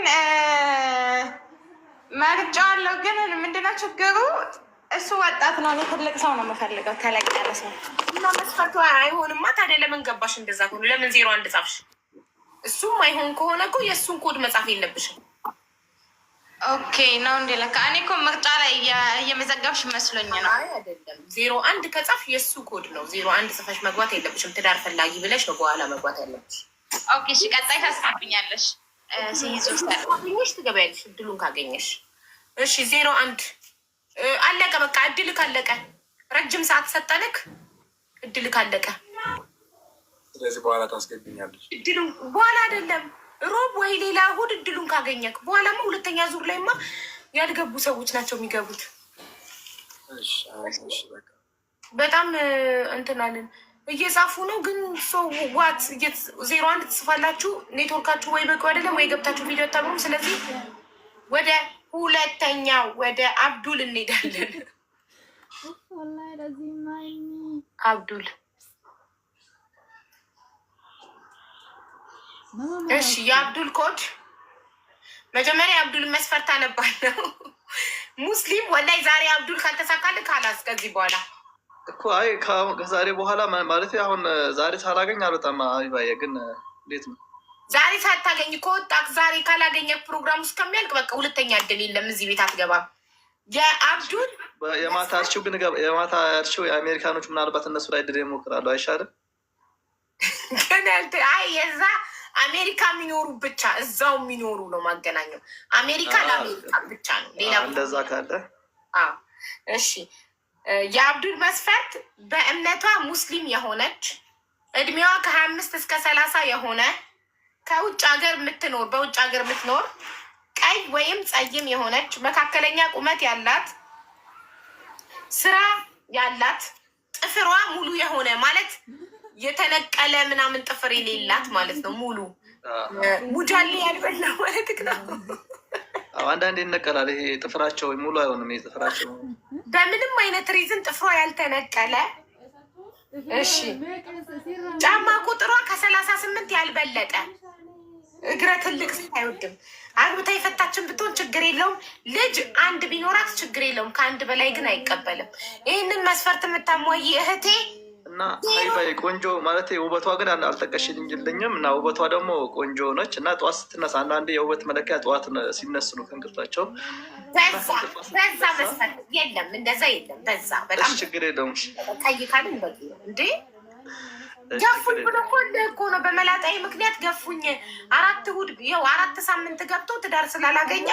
መርጫዋለሁ። ግን ምንድነው ችግሩ? እሱ ወጣት ነው፣ እኔ ትልቅ ሰው ነው የምፈልገው፣ ተለቅ ያለ ሰው።
እና መስፈርቱ አይሆንማ። ታዲያ ለምን ገባሽ? እንደዛ ከሆነ ለምን 01 ጻፍሽ? እሱም አይሆን ከሆነ እኮ የእሱን ኮድ መጻፍ የለብሽም።
ኦኬ ነው እንዴ? ለካ እኔ እኮ ምርጫ ላይ እየመዘገብሽ መስሎኝ ነው።
አይ አይደለም፣ 01 ከጻፍ የእሱ ኮድ ነው። 01 ጽፈሽ መግባት የለብሽም። ትዳር ፈላጊ ብለሽ ነው በኋላ መግባት ያለብሽ።
ኦኬ እሺ፣ ቀጣይ ታስገብኛለሽ። ሲይዙ
ካገኘሽ ትገበያለሽ፣ እድሉን ካገኘሽ። እሺ 01 አለቀ። በቃ እድልክ አለቀ። ረጅም ሰዓት ሰጠንክ፣ እድልክ አለቀ።
ስለዚህ በኋላ ታስገብኛለሽ።
እድሉ በኋላ አይደለም ሮብ ወይ ሌላ እሑድ እድሉን ካገኘክ በኋላማ ሁለተኛ ዙር ላይማ ያልገቡ ሰዎች ናቸው የሚገቡት። በጣም እንትናለን። እየጻፉ ነው ግን ዋት 01 ትጽፋላችሁ። ኔትወርካችሁ ወይ በቂ አይደለም ወይ ገብታችሁ ቪዲዮ አታብሩም። ስለዚህ ወደ ሁለተኛው ወደ አብዱል እንሄዳለን። አብዱል እሺ፣ የአብዱል ኮድ መጀመሪያ የአብዱል መስፈርት አነባለሁ። ሙስሊም ወላይ ዛሬ አብዱል ካልተሳካልህ ካላስ ከዚህ በኋላ
እኮ አይ ከዛሬ በኋላ ማለት አሁን ዛሬ ሳላገኝ አልወጣም። አቢባዬ ግን እንዴት ነው
ዛሬ ሳታገኝ ከወጣክ ዛሬ ካላገኘ ፕሮግራም ውስጥ ከሚያልቅ በቃ ሁለተኛ እድል የለም። እዚህ ቤት አትገባም። የአብዱል
የማታ እርሺው ግን የማታ እርሺው የአሜሪካኖች ምናልባት እነሱ ላይ ድል ይሞክራሉ። አይሻልም?
ግን አይ የዛ አሜሪካ የሚኖሩ ብቻ እዛው የሚኖሩ ነው ማገናኘው። አሜሪካ ለአሜሪካ ብቻ ነው። ሌላ
እንደዛ ካለ
እሺ። የአብዱል መስፈርት በእምነቷ ሙስሊም የሆነች እድሜዋ ከ25 እስከ 30 የሆነ ከውጭ ሀገር የምትኖር በውጭ ሀገር የምትኖር ቀይ ወይም ጸይም የሆነች መካከለኛ ቁመት ያላት ስራ ያላት ጥፍሯ ሙሉ የሆነ ማለት የተነቀለ ምናምን ጥፍር የሌላት ማለት ነው። ሙሉ ሙጃሌ ያልበላ ማለት ነው።
አንዳንዴ ይነቀላል። ይሄ ጥፍራቸው ሙሉ አይሆንም። ይሄ ጥፍራቸው
በምንም አይነት ሪዝን ጥፍሯ ያልተነቀለ። እሺ ጫማ ቁጥሯ ከ38 ያልበለጠ እግረ ትልቅ አይወድም። አግብታ የፈታችን ብትሆን ችግር የለውም። ልጅ አንድ ቢኖራት ችግር የለውም። ከአንድ በላይ ግን አይቀበልም። ይህንን መስፈርት የምታሟይ እህቴ
እና አይ ቆንጆ ማለት ውበቷ ግን አልጠቀሽልኝም። እና ውበቷ ደግሞ ቆንጆ ነች። እና ጠዋት ስትነሳ አንዳንዴ የውበት መለኪያ ጠዋት ሲነሱ ነው ከእንቅልፋቸው።
በዛ መስፈርት የለም፣ እንደዛ የለም። በዛ በጣም
ችግር የለውም።
ቀይ ካልን በቂ ነው እንዴ። ገፉኝ ብሎ እኮ ነው በመላጣዊ ምክንያት ገፉኝ። 4 እሑድ ይኸው 4 ሳምንት ገብቶ ትዳር ስላላገኘ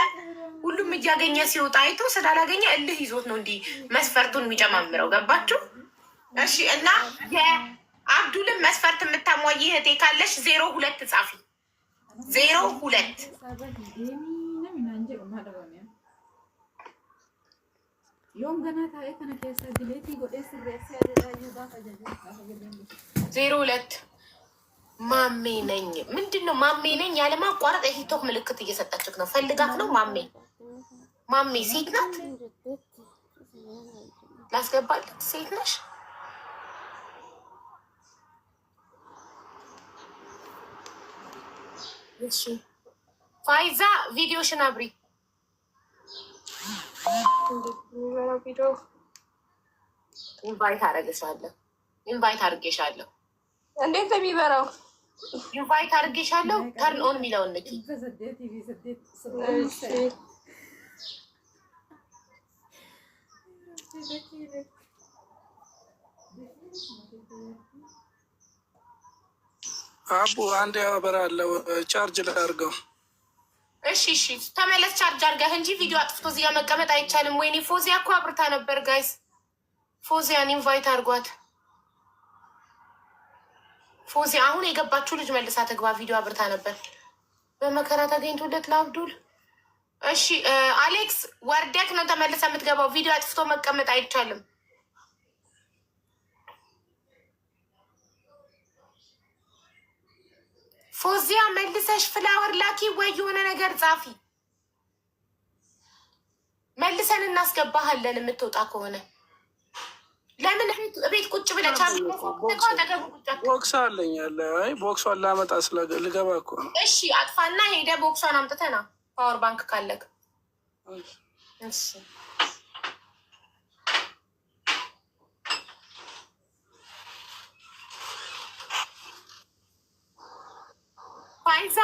ሁሉም እያገኘ ሲወጣ አይቶ ስላላገኘ እልህ ይዞት ነው እንዲህ መስፈርቱን የሚጨማምረው። ገባችሁ? እሺ። እና የአብዱልን መስፈርት የምታሟይ እህቴ ካለሽ 02 ጻፊ። 02 02 ማሜ ነኝ። ምንድን ነው ማሜ ነኝ? ያለማቋረጥ የቲክቶክ ምልክት እየሰጠችክ ነው። ፈልጋት ነው ማሜ ሴት ናት። ላስገባልክ ሴት ነሽ። እሺ ፋይዛ ቪዲዮሽን አብሪ። ኢንቫይት አድርጌሻለሁ።
እንዴት ነው የሚበራው?
ኢንቫይት አድርጌሻለሁ። ተርን ኦን የሚለውን ንኪ።
አቡ አንድ ያበራለው ቻርጅ ላድርገው።
እሺ ተመለስ። ቻርጅ አድርገህ እንጂ ቪዲዮ አጥፍቶ እዚያ መቀመጥ አይቻልም። ወይኔ ፎዚያ እኮ አብርታ ነበር ጋይስ። ፎዚያን ኢንቫይት አድርጓት። ፎዚያ አሁን የገባችው ልጅ መልሳ ተግባ። ቪዲዮ አብርታ ነበር። በመከራ ተገኝቶለት ለአብዱል። እሺ አሌክስ ወርደክ ነው ተመልሰ የምትገባው። ቪዲዮ አጥፍቶ መቀመጥ አይቻልም። ፎዚያ መልሰሽ ፍላወር ላኪ ወይ የሆነ ነገር ጻፊ። መልሰን እናስገባሃለን የምትወጣ ከሆነ። ለምን ቤት ቁጭ ብለች?
ቦክስ አለኝ ያለ ቦክሷን ላመጣ ልገባ እኮ ነው።
እሺ አጥፋና ሄደ ቦክሷን አምጥተና ፓወር ባንክ ካለክ። እሺ ፋይዛ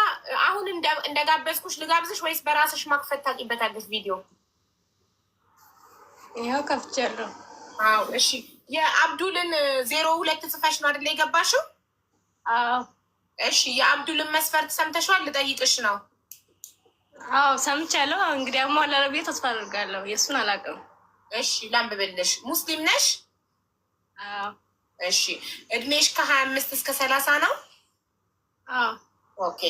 አሁን እንደጋበዝኩሽ ልጋብዝሽ ወይስ በራስሽ ማክፈት ታውቂበታለሽ? ቪዲዮ
ይኸው ከፍቻለሁ።
አዎ እሺ። የአብዱልን 02 ጽፈሽ ነው አይደለ የገባሽው?
አዎ
እሺ። የአብዱልን መስፈርት ሰምተሽዋል? ልጠይቅሽ ነው።
አዎ ሰምቻለሁ። እንግዲህ አሟላ ብዬ ተስፋ አድርጋለሁ። የእሱን አላውቅም።
እሺ ላንብብልሽ። ሙስሊም ነሽ?
አዎ።
እሺ እድሜሽ ከ25 እስከ 30 ነው?
አዎ።
ኦኬ።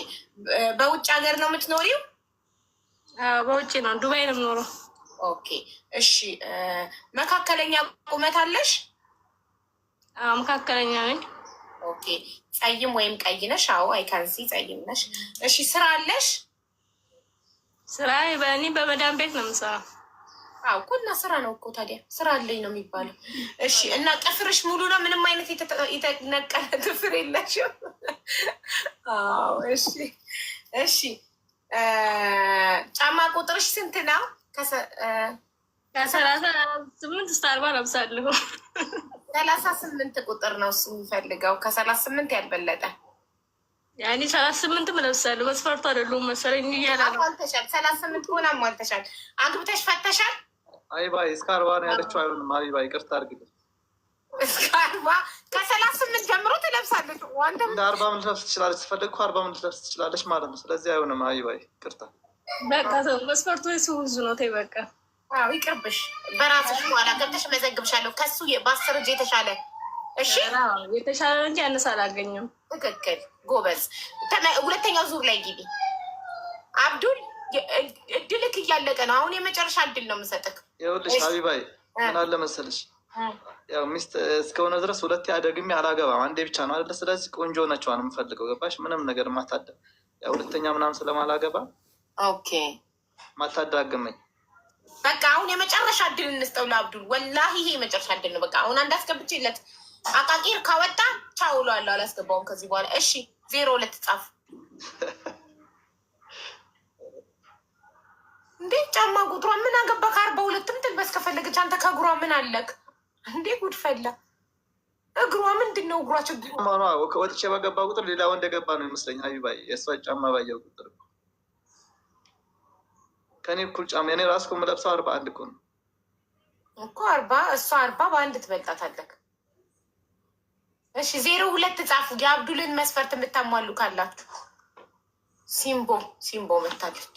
በውጭ ሀገር ነው የምትኖሪው?
በውጭ ነው፣ ዱባይ ነው የምኖረው።
ኦኬ እሺ። መካከለኛ ቁመት አለሽ?
መካከለኛ ነኝ።
ኦኬ ጸይም ወይም ቀይ ነሽ? አዎ አይካንሲ ጸይም ነሽ። እሺ ስራ አለሽ?
ስራ በእኔ በመዳን ቤት ነው የምሰራው።
አዎ እኮ እና ስራ ነው እኮ ታዲያ ስራ አለኝ ነው የሚባለው። እሺ እና ጥፍርሽ ሙሉ ነው? ምንም አይነት የተነቀለ ጥፍር የለሽም? አዎ እሺ እሺ። ጫማ ቁጥርሽ ስንት ነው?
ከ38 እስከ 40 ለብሳለሁ።
38 ቁጥር ነው እሱ የሚፈልገው፣ ከ38 ያልበለጠ።
ያኔ 38 ለብሳለሁ። መስፈርቱ አይደሉም መሰለኝ እያለ ነው።
አሟልተሻል። 38 ሆነ አሟልተሻል። አግብተሽ ፈተሻል?
አይ ባይ እስከ 40 ነው ያለችው። አይሆንም። አይ ባይ ይቅርታ አድርግልኝ።
እስከ 40 ከ38 ጀምሮ ትለብሳለች።
እንደ 40 ምን ልትለብስ ትችላለች? ስፈልግ እኮ 40 ምን ልትለብስ ትችላለች ማለት ነው። ስለዚህ አይሆንም። አይ ባይ ይቅርታ።
በቃ ሰው መስፈርቱ የሱ ብዙ ነው። ተይ በቃ።
አዎ ይቅርብሽ። በራስሽ በኋላ ገብተሽ መዘግብሻለሁ። ከሱ በ10 እጅ የተሻለ እሺ፣
የተሻለ እንጂ ያነሰ አላገኘም።
ትክክል ጎበዝ። ሁለተኛው ዙር ላይ ግቢ አብዱል። እድልክ እያለቀ ነው። አሁን የመጨረሻ እድል ነው የምሰጥክ።
ይኸውልሽ ሀቢባይ ምን አለ መሰለሽ፣ ያው ሚስት እስከሆነ ድረስ ሁለቴ አደግሜ አላገባም። አንዴ ብቻ ነው አይደለ? ስለዚህ ቆንጆ ነችዋን የምፈልገው ገባሽ? ምንም ነገር ማታደ ያው ሁለተኛ ምናምን ስለማላገባ
ኦኬ
ማታዳግመኝ።
በቃ አሁን የመጨረሻ እድል እንስጠው ለአብዱል። ወላሂ ይሄ የመጨረሻ እድል ነው። በቃ አሁን አንድ አስገብቼለት አቃቂር ካወጣ ቻው እለዋለሁ። አላስገባውም ከዚህ በኋላ። እሺ 02 ጻፍ እንዴ። ጫማ ቁጥሯ ምን አገባ? ከ42ም ትልበስ ከፈለገች። አንተ ከእግሯ ምን አለክ እንዴ? ጉድ ፈላ። እግሯ ምንድን ነው? እግሯ ችግር
ወጥቼ በገባ ቁጥር ሌላ ወንድ ገባ ነው ይመስለኝ። ሀቢባይ የእሷ ጫማ ባየው ቁጥር ከኔ እኩል ጫማ የኔ ራስ እኮ የምለብሰው 41 እኮ ነው
እኮ 40 እሷ 40 በአንድ ትበልጣታለክ። እሺ 02 ጻፉ። የአብዱልን መስፈርት የምታሟሉ ካላችሁ። ሲምቦ መታለች።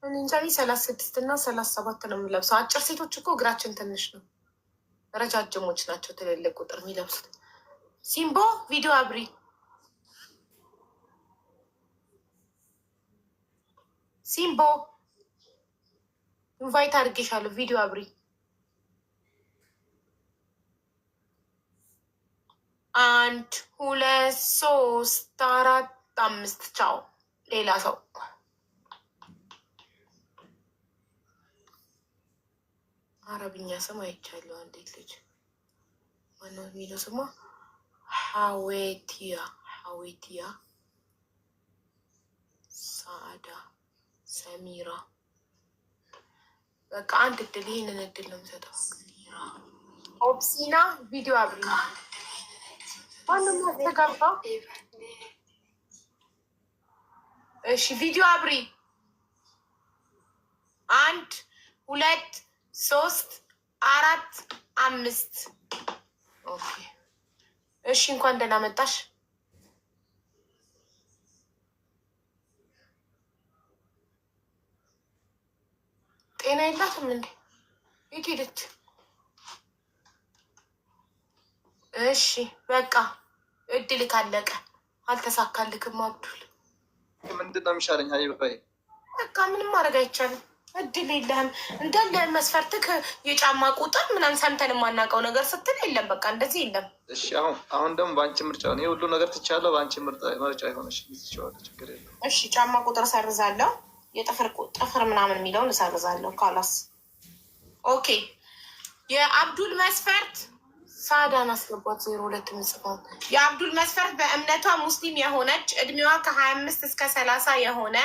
እኔ እንጃ 36 እና 37 ነው የምለብሰው። አጭር ሴቶች እኮ እግራችን ትንሽ ነው፣ ረጃጅሞች ናቸው ትልልቅ ቁጥር የሚለብሱት። ሲምቦ ቪዲዮ አብሪ። ሲምቦ ኢንቫይት አድርጌሻለሁ። ቪዲዮ አብሪ። 1 2 3 4 5 ቻው። ሌላ ሰው አረብኛ ስም አይቻለሁ። አንዴት ልጅ ማነው የሚለው ስሟ? ሀዌቲያ ሳዕዳ ሰሚራ። በቃ አንድ እድል፣ ይህንን እድል ነው የምሰጠው። ኦፕሲና ቪዲዮ አብሪ። ማንም ያስተጋባ። እሺ ቪዲዮ አብሪ። 1 2 3 4 5 ኦኬ። እሺ እንኳን ደህና መጣሽ። ጤና የላትም እንዴ? የት ሄደች? እሺ በቃ እድል ካለቀ። አልተሳካልክም አብዱል።
ምንድን ነው የሚሻለኝ ሀቢባይ?
በቃ ምንም ማድረግ አይቻልም። እድል የለህም እንዳለ መስፈርትክ የጫማ ቁጥር ምናምን ሰምተን የማናውቀው ነገር ስትል የለም። በቃ እንደዚህ የለም።
እሺ አሁን ደግሞ በአንቺ ምርጫ ነው ሁሉ ነገር ትቻለሁ። በአንቺ ምርጫ የሆነች ትችዋለ፣ ችግር የለም።
እሺ ጫማ ቁጥር ሰርዛለሁ፣ የጥፍር ምናምን የሚለውን እሰርዛለሁ። ካላስ ኦኬ። የአብዱል መስፈርት ሳዳን አስገባት 02 ምጽፋት። የአብዱል መስፈርት በእምነቷ ሙስሊም የሆነች እድሜዋ ከ25 እስከ 30 የሆነ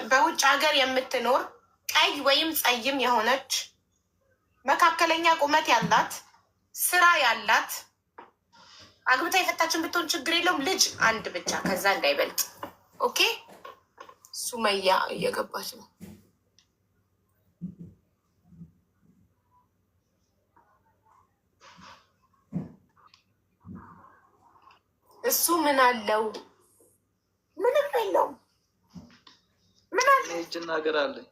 በውጭ ሀገር የምትኖር ቀይ ወይም ጸይም የሆነች መካከለኛ ቁመት ያላት ስራ ያላት አግብታ የፈታችን ብትሆን ችግር የለውም። ልጅ አንድ ብቻ ከዛ እንዳይበልጥ። ኦኬ ሱመያ እየገባች ነው። እሱ ምን አለው? ምንም የለውም። ምን አለ?
እጅና እግር አለኝ።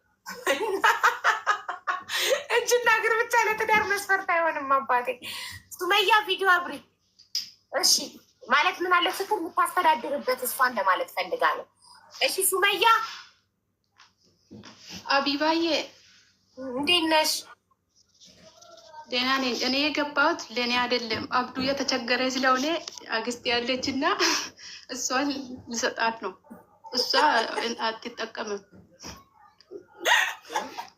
እጅና እግር ብቻ ለትዳር መስፈርት አይሆንም አባቴ። ሱመያ ቪዲዮ አብሪ። እሺ ማለት ምን አለ? ፍቅር የምታስተዳድርበት እሷን ለማለት ፈልጋለሁ። እሺ ሱመያ
አቢባዬ
እንዴት ነሽ?
ደህና ነኝ። እኔ የገባሁት ለእኔ አይደለም። አብዱ የተቸገረ ስለሆነ አግስት ያለች እና እሷን ልሰጣት ነው። እሷ አትጠቀምም።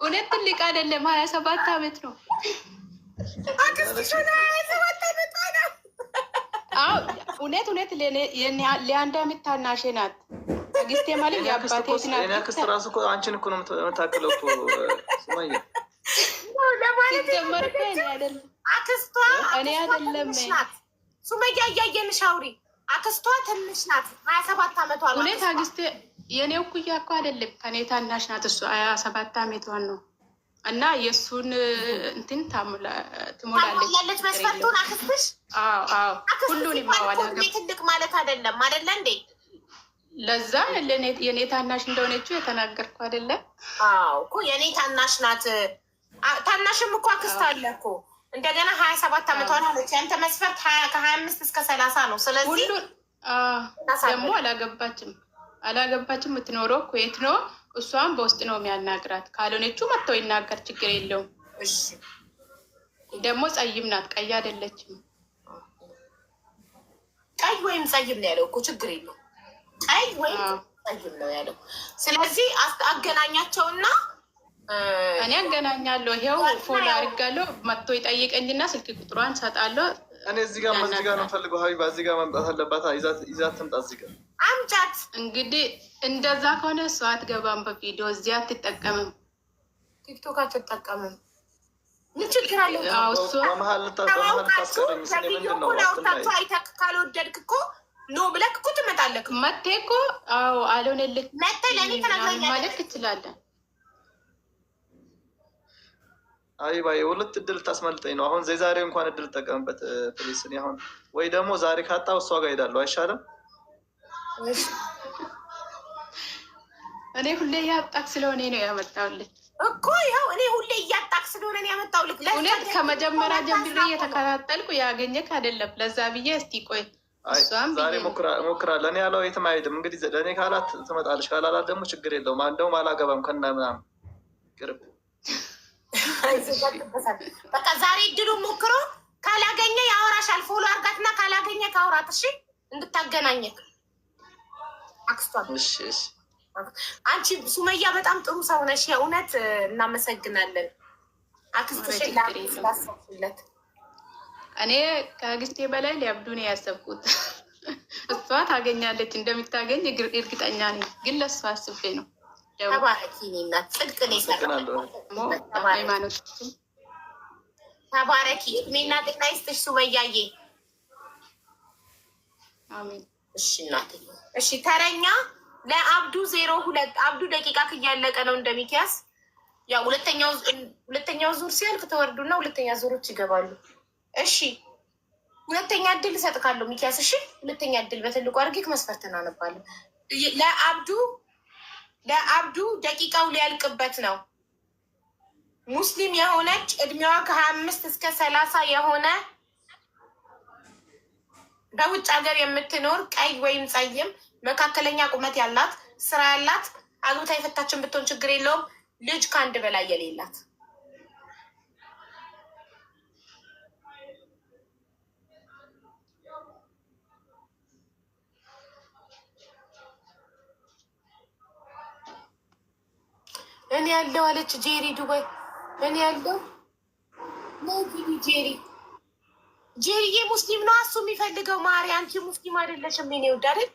እውነት ትልቅ አይደለም። 27 ዓመት ነው። እውነት ለአንድ ዓመት ታናሼ ናት። አግስቴ ማለት የአባቴ ናት።
አክስት ራሱ እኮ አንቺን እኮ ነው የምታክለው እኮ ሱመያ።
አክስቷ እኔ አይደለም ሱመያ እያየንሽ አውሪ። አክስቷ ትንሽ ናት። 27 ዓመቷ ነው።
እውነት አግስቴ የኔ እኩያ እኮ አይደለም። ከኔ ታናሽ ናት። እሱ 27 ዓመቷን ነው እና የእሱን እንትን ትሞላለች።
ያለች መስፈርቱን አክስትሽ?
አዎ ሁሉን ይማዋል።
ትልቅ ማለት አይደለም አይደለ እንዴ?
ለዛ የኔ ታናሽ እንደሆነችው የተናገርኩ አይደለም?
አዎ እኮ የኔ ታናሽ ናት። ታናሽም እኮ አክስት አለ እኮ። እንደገና 27 ዓመቷ ነች። ያንተ መስፈርት ከ25 እስከ 30 ነው። ስለዚህ
ሁሉን ደግሞ አላገባችም። የምትኖረው ኩዌት ነው። እሷም በውስጥ ነው የሚያናግራት። ካልሆነችው መጥተው ይናገር፣ ችግር የለውም። ደግሞ ጸይም ናት፣ ቀይ አይደለችም።
ቀይ ወይም ጸይም ነው ያለው እኮ፣ ችግር የለውም። ቀይ ወይም ጸይም ነው ያለው። ስለዚህ አገናኛቸውና
እኔ አገናኛለሁ። ይሄው ፎሎ አድርጋለሁ። መጥቶ ይጠይቀኝና ስልክ ቁጥሯን ሰጣለሁ።
እኔ እዚህ ጋር ነው ፈልገው። ሀቢባ እዚህ ጋር መምጣት አለባት። ይዛት ትምጣ። እዚህ ጋር
አምጫት።
እንግዲህ እንደዛ ከሆነ እሷ አትገባም በቪዲዮ። እዚህ አትጠቀምም፣
ቲክቶክ አትጠቀምም። ምን ችግር አለው?
በመሀል ልታስቀረኝ ምንድን ነው?
አይተህ ካልወደድክ እኮ ኖ ብለክ እኮ ትመጣለክ።
መቴ እኮ አልሆነልክ
መቴ ለእኔ ተናግረኛለህ
ማለት ትችላለን።
ሀቢባ የሁለት እድል ታስመልጠኝ ነው። አሁን ዛሬ እንኳን እድል ጠቀምበት ፕሊስ። አሁን ወይ ደግሞ ዛሬ ካጣው እሷ ጋር ሄዳለሁ። አይሻልም?
እኔ ሁሌ እያጣክ ስለሆነ ነው ያመጣሁልህ
እኮ። ያው እኔ ሁሌ እያጣክ ስለሆነ ነው ያመጣሁልህ።
እውነት ከመጀመሪያ ጀምሬ እየተከታተልኩ ያገኘክ አይደለም። ለዛ ብዬ እስቲ ቆይ እሷም
ዛሬ ሞክራለሁ። ለእኔ ያለው የትም አይሄድም። እንግዲህ ለእኔ ካላት ትመጣለች፣ ካላላት ደግሞ ችግር የለውም። እንደውም አላገባም ከና ምናምን ቅርብ
በቃ ዛሬ እድሉ ሞክሮ ካላገኘ ያወራሻል። ፎሎ አርጋትና ካላገኘ ካውራት። እሺ እንድታገናኘክ አክስቷል። አንቺ ሱመያ በጣም ጥሩ ሰው ነሽ። የእውነት እናመሰግናለን። አክስትሽን ላስብለት።
እኔ ከአግስቴ በላይ ሊያብዱ ነው ያሰብኩት። እሷ ታገኛለች፣ እንደምታገኝ እርግጠኛ ነኝ። ግን ለእሷ አስቤ ነው።
ተባረኪ። እድሜና ጤና ይስጥሽ ሱመያዬ። እሺ እናቴ። እሺ ተረኛ ለአብዱ 02 አብዱ ደቂቃ እያለቀ ነው እንደሚኪያስ። ያው ሁለተኛው ዙር ሲያልቅ ተወርዱና ሁለተኛ ዙሮች ይገባሉ። እሺ ሁለተኛ እድል እሰጥካለሁ ሚኪያስ። እሺ ሁለተኛ እድል በትልቁ አድርጌ መስፈርትን አነባለሁ። ለአብዱ ደቂቃው ሊያልቅበት ነው። ሙስሊም የሆነች እድሜዋ ከ25 እስከ 30 የሆነ በውጭ ሀገር የምትኖር ቀይ ወይም ጸይም መካከለኛ ቁመት ያላት ስራ ያላት አግብታ የፈታችን ብትሆን ችግር የለውም። ልጅ ከአንድ በላይ የሌላት እኔ ያለው አለች ጄሪ ዱባይ። እኔ ያለው ጄሪዬ ሙስሊም ነው እሱ የሚፈልገው። ማሪ አንቺ ሙስሊም አይደለሽም የኔ ውድ አይደል?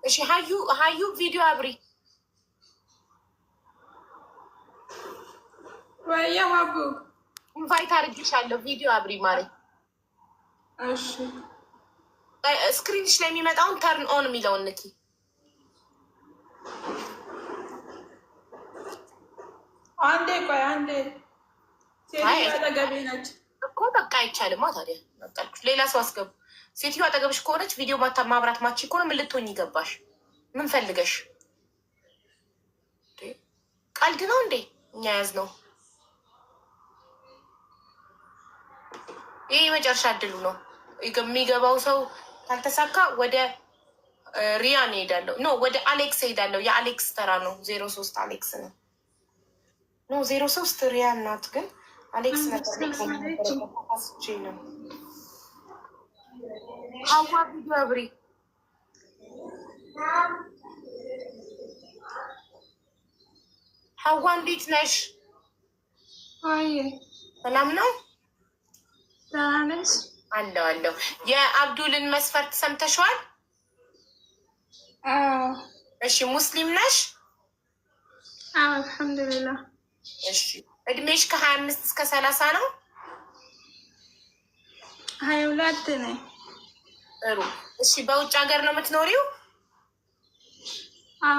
እሺ ሀዩ ቪዲዮ አብሪ።
ወይ አቡ
ኢንቫይት አድርጌሻለሁ። ቪዲዮ አብሪ ማሪ።
እሺ
ስክሪንሽ ላይ የሚመጣውን ተርን ኦን የሚለውን ንኪ።
አንዴ ቆይ አንዴ። ሴትዮዋ አጠገቤ ነች
እኮ። በቃ አይቻልማ ታዲያ። ሌላ ሰው አስገቡ። ሴትዮ አጠገብሽ ከሆነች ቪዲዮ ማብራት ማቺ ከሆነ ምን ልትሆኝ ይገባሽ? ምን ፈልገሽ? ቀልድ ነው እንዴ? እኛ ያዝ ነው። ይህ የመጨረሻ እድሉ ነው። የሚገባው ሰው ካልተሳካ ወደ ሪያን ሄዳለሁ። ኖ ወደ አሌክስ ሄዳለሁ። የአሌክስ ተራ ነው። 03 አሌክስ ነው። ኖ 03 ሪያን ናት፣ ግን አሌክስ ነበር ነው። ሀዋ ቪዲዮ አብሪ። ሀዋ እንዴት ነሽ? ሰላም ነው አለው። የአብዱልን መስፈርት ሰምተሽዋል? እሺ ሙስሊም ነሽ?
አልሐምዱሊላህ።
እሺ እድሜሽ ከ25 እስከ 30 ነው?
22 ነኝ።
ጥሩ። እሺ በውጭ ሀገር ነው የምትኖሪው?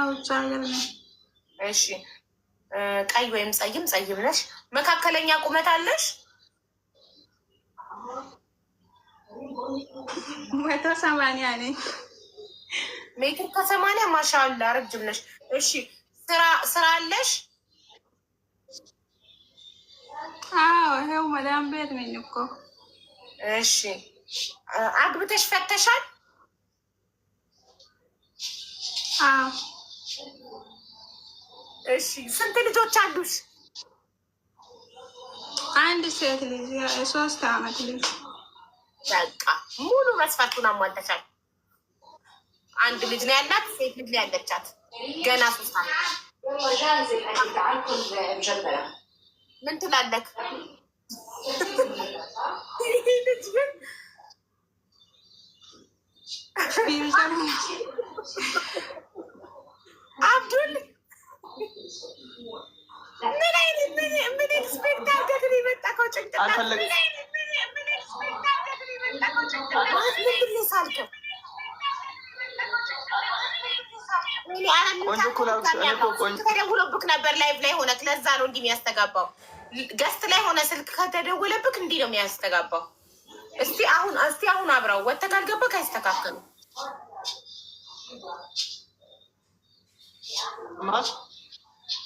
ውጭ ሀገር ነኝ።
እሺ ቀይ ወይም ጸይም ነሽ? መካከለኛ ቁመት አለሽ?
180 ነኝ።
ሜትር ከ80 ማሻአላ ረጅም ነሽ። እሺ ስራ አለሽ?
ይኸው መዳም ቤት ነኝ እኮ።
እሺ አግብተሽ ፈተሻል? እሺ ስንት ልጆች አሉሽ?
አንድ ሴት ልጅ፣ 3 ዓመት ልጅ።
በቃ ሙሉ መስፈርቱን አሟልተሻል። አንድ ልጅ ነው ያላት፣ ሴት ልጅ ነው ያለቻት። ገና 3 ዓመት። ምን ትላለህ? አብዱል ምን ኤክስፔክት አድርገህ ነው የመጣከው? ጭንቅላት ተደውሎብክ ነበር ላይቭ ላይ ሆነክ። ለዛ ነው እንዲህ የሚያስተጋባው። ገስት ላይ ሆነ ስልክ ከተደወለብክ እንዲህ ነው የሚያስተጋባው። እስቲ አሁን አብራው ወጥተህ ካልገባክ አይስተካከሉ።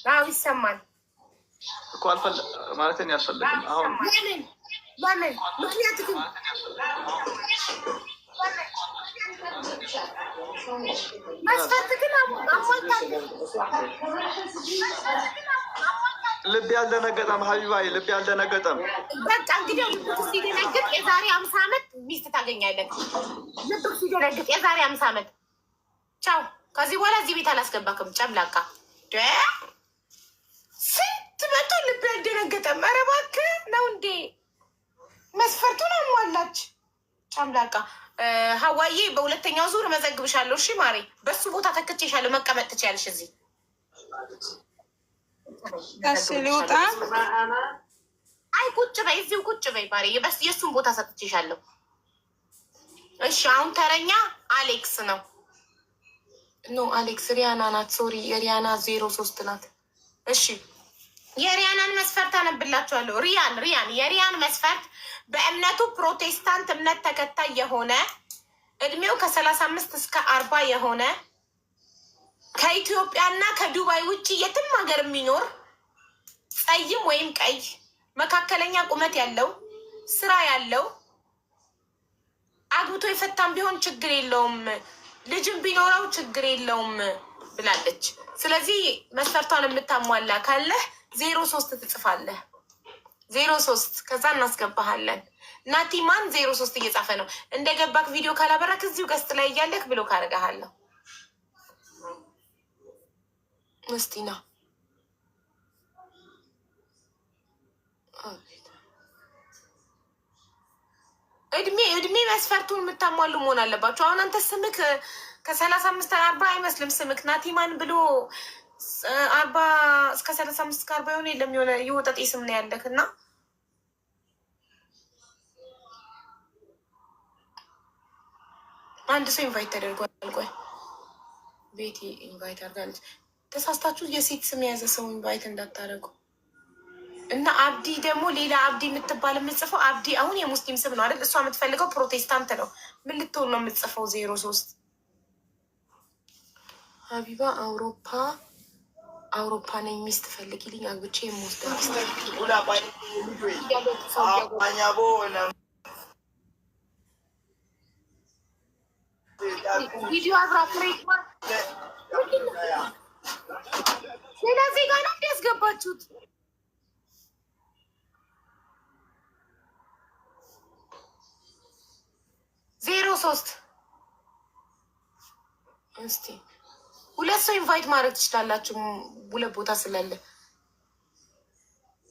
አዎ ይሰማል
እኮ ማለት ነው ያልፈልግም። አሁን
ለምን ምክንያት ግን መስፈርት ግን
ልብ ያልደነገጠም ሀቢባይ ልብ ያልደነገጠም።
በቃ እንግዲህ ልብክ ሲደነግጥ የዛሬ 50 ዓመት ሚስት ታገኛለህ። ልብክ ሲደነግጥ የዛሬ 50 ዓመት ቻው። ከዚህ በኋላ እዚህ ቤት አላስገባክም። ጨምላቃ ስንት መቶ ልብ ያልደነገጠም። ኧረ እባክህ ነው እንዴ? መስፈርቱን አሟላች። ጨምላቃ ሀዋዬ በሁለተኛው ዙር መዘግብሻለሁ። እሺ ማሬ፣ በሱ ቦታ ተክቼሻለሁ። መቀመጥ ትችያለሽ እዚህ።
ልውጣ?
አይ ቁጭ በይ፣ እዚሁ ቁጭ በይ ማሬ። የእሱን ቦታ ሰጥቼሻለሁ። እሺ አሁን ተረኛ አሌክስ ነው። ኖ አሌክስ ሪያና ናት። ሶሪ የሪያና 03 ናት። እሺ የሪያናን መስፈርት አነብላችኋለሁ። ሪያን የሪያን መስፈርት በእምነቱ ፕሮቴስታንት እምነት ተከታይ የሆነ እድሜው ከ35 እስከ 40 የሆነ ከኢትዮጵያና ከዱባይ ውጭ የትም ሀገር የሚኖር ጸይም ወይም ቀይ መካከለኛ ቁመት ያለው ስራ ያለው አግብቶ የፈታም ቢሆን ችግር የለውም፣ ልጅም ቢኖረው ችግር የለውም ብላለች። ስለዚህ መስፈርቷን የምታሟላ ካለህ 03 ትጽፋለህ። 03 ከዛ እናስገባሃለን። ናቲማን 03 እየጻፈ ነው። እንደገባክ ቪዲዮ ካላበራክ እዚሁ ገስት ላይ እያለክ ብሎ ካረጋሃለሁ። እስቲና እድሜ መስፈርቱን የምታሟሉ መሆን አለባቸው። አሁን አንተ ስምክ ከ35 40 አይመስልም። ስምክ ናቲማን ብሎ 40 እስከ 35 እስከ 40 የሆነ የለም፣ የሆነ የወጠጤ ስም ነው ያለክ እና አንድ ሰው ኢንቫይት ተደርጓል። ቆይ ቤቲ ኢንቫይት አድርጋለች። ተሳስታችሁ የሴት ስም የያዘ ሰው ኢንቫይት እንዳታደርጉ እና አብዲ ደግሞ ሌላ አብዲ የምትባል የምጽፈው አብዲ አሁን የሙስሊም ስም ነው አይደል? እሷ የምትፈልገው ፕሮቴስታንት ነው። ምን ልትሆን ነው የምትጽፈው? 03 ሀቢባ አውሮፓ ነኝ ሚስት ፈልጊልኝ አግብቼ የምወስደው ቪዲዮ አብራ ፍሬት ሌላ ዜጋ ነው እንዲያስገባችሁት 03 እስቲ 2 ሰው ኢንቫይት ማድረግ ትችላላችሁ። 2 ቦታ ስላለ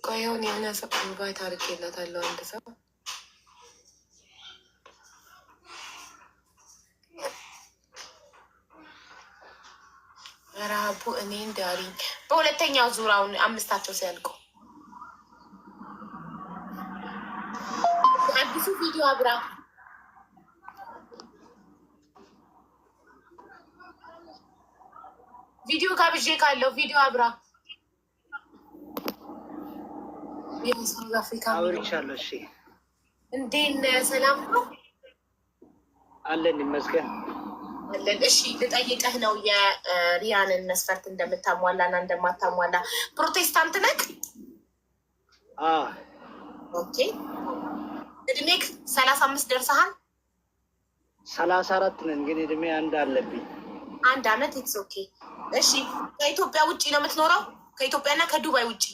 ቆየውን የሆነ ሰው ኢንቫይት አድርጌላታለሁ። አንድ ሰው ረሃቡ እኔ እንዳሪኝ በሁለተኛው ዙራውን 5 ሲያልቁ አዲሱ ቪዲዮ አብራ ቪዲዮ ካብዤ ካለው ቪዲዮ አብራ የሳውዝ አፍሪካ
አውርቻለሁ። እሺ
እንዴት ሰላም ነው?
አለን ይመስገን
አለን። እሺ ልጠይቅህ ነው የሪያንን መስፈርት እንደምታሟላና እንደማታሟላ። ፕሮቴስታንት ነህ? ኦኬ። እድሜክ 35 ደርሰሃል?
34 ነን፣ ግን እድሜ አንድ አለብኝ።
1 አመት። ኢትስ ኦኬ። እሺ ከኢትዮጵያ ውጭ ነው የምትኖረው? ከኢትዮጵያና ከዱባይ ውጭ?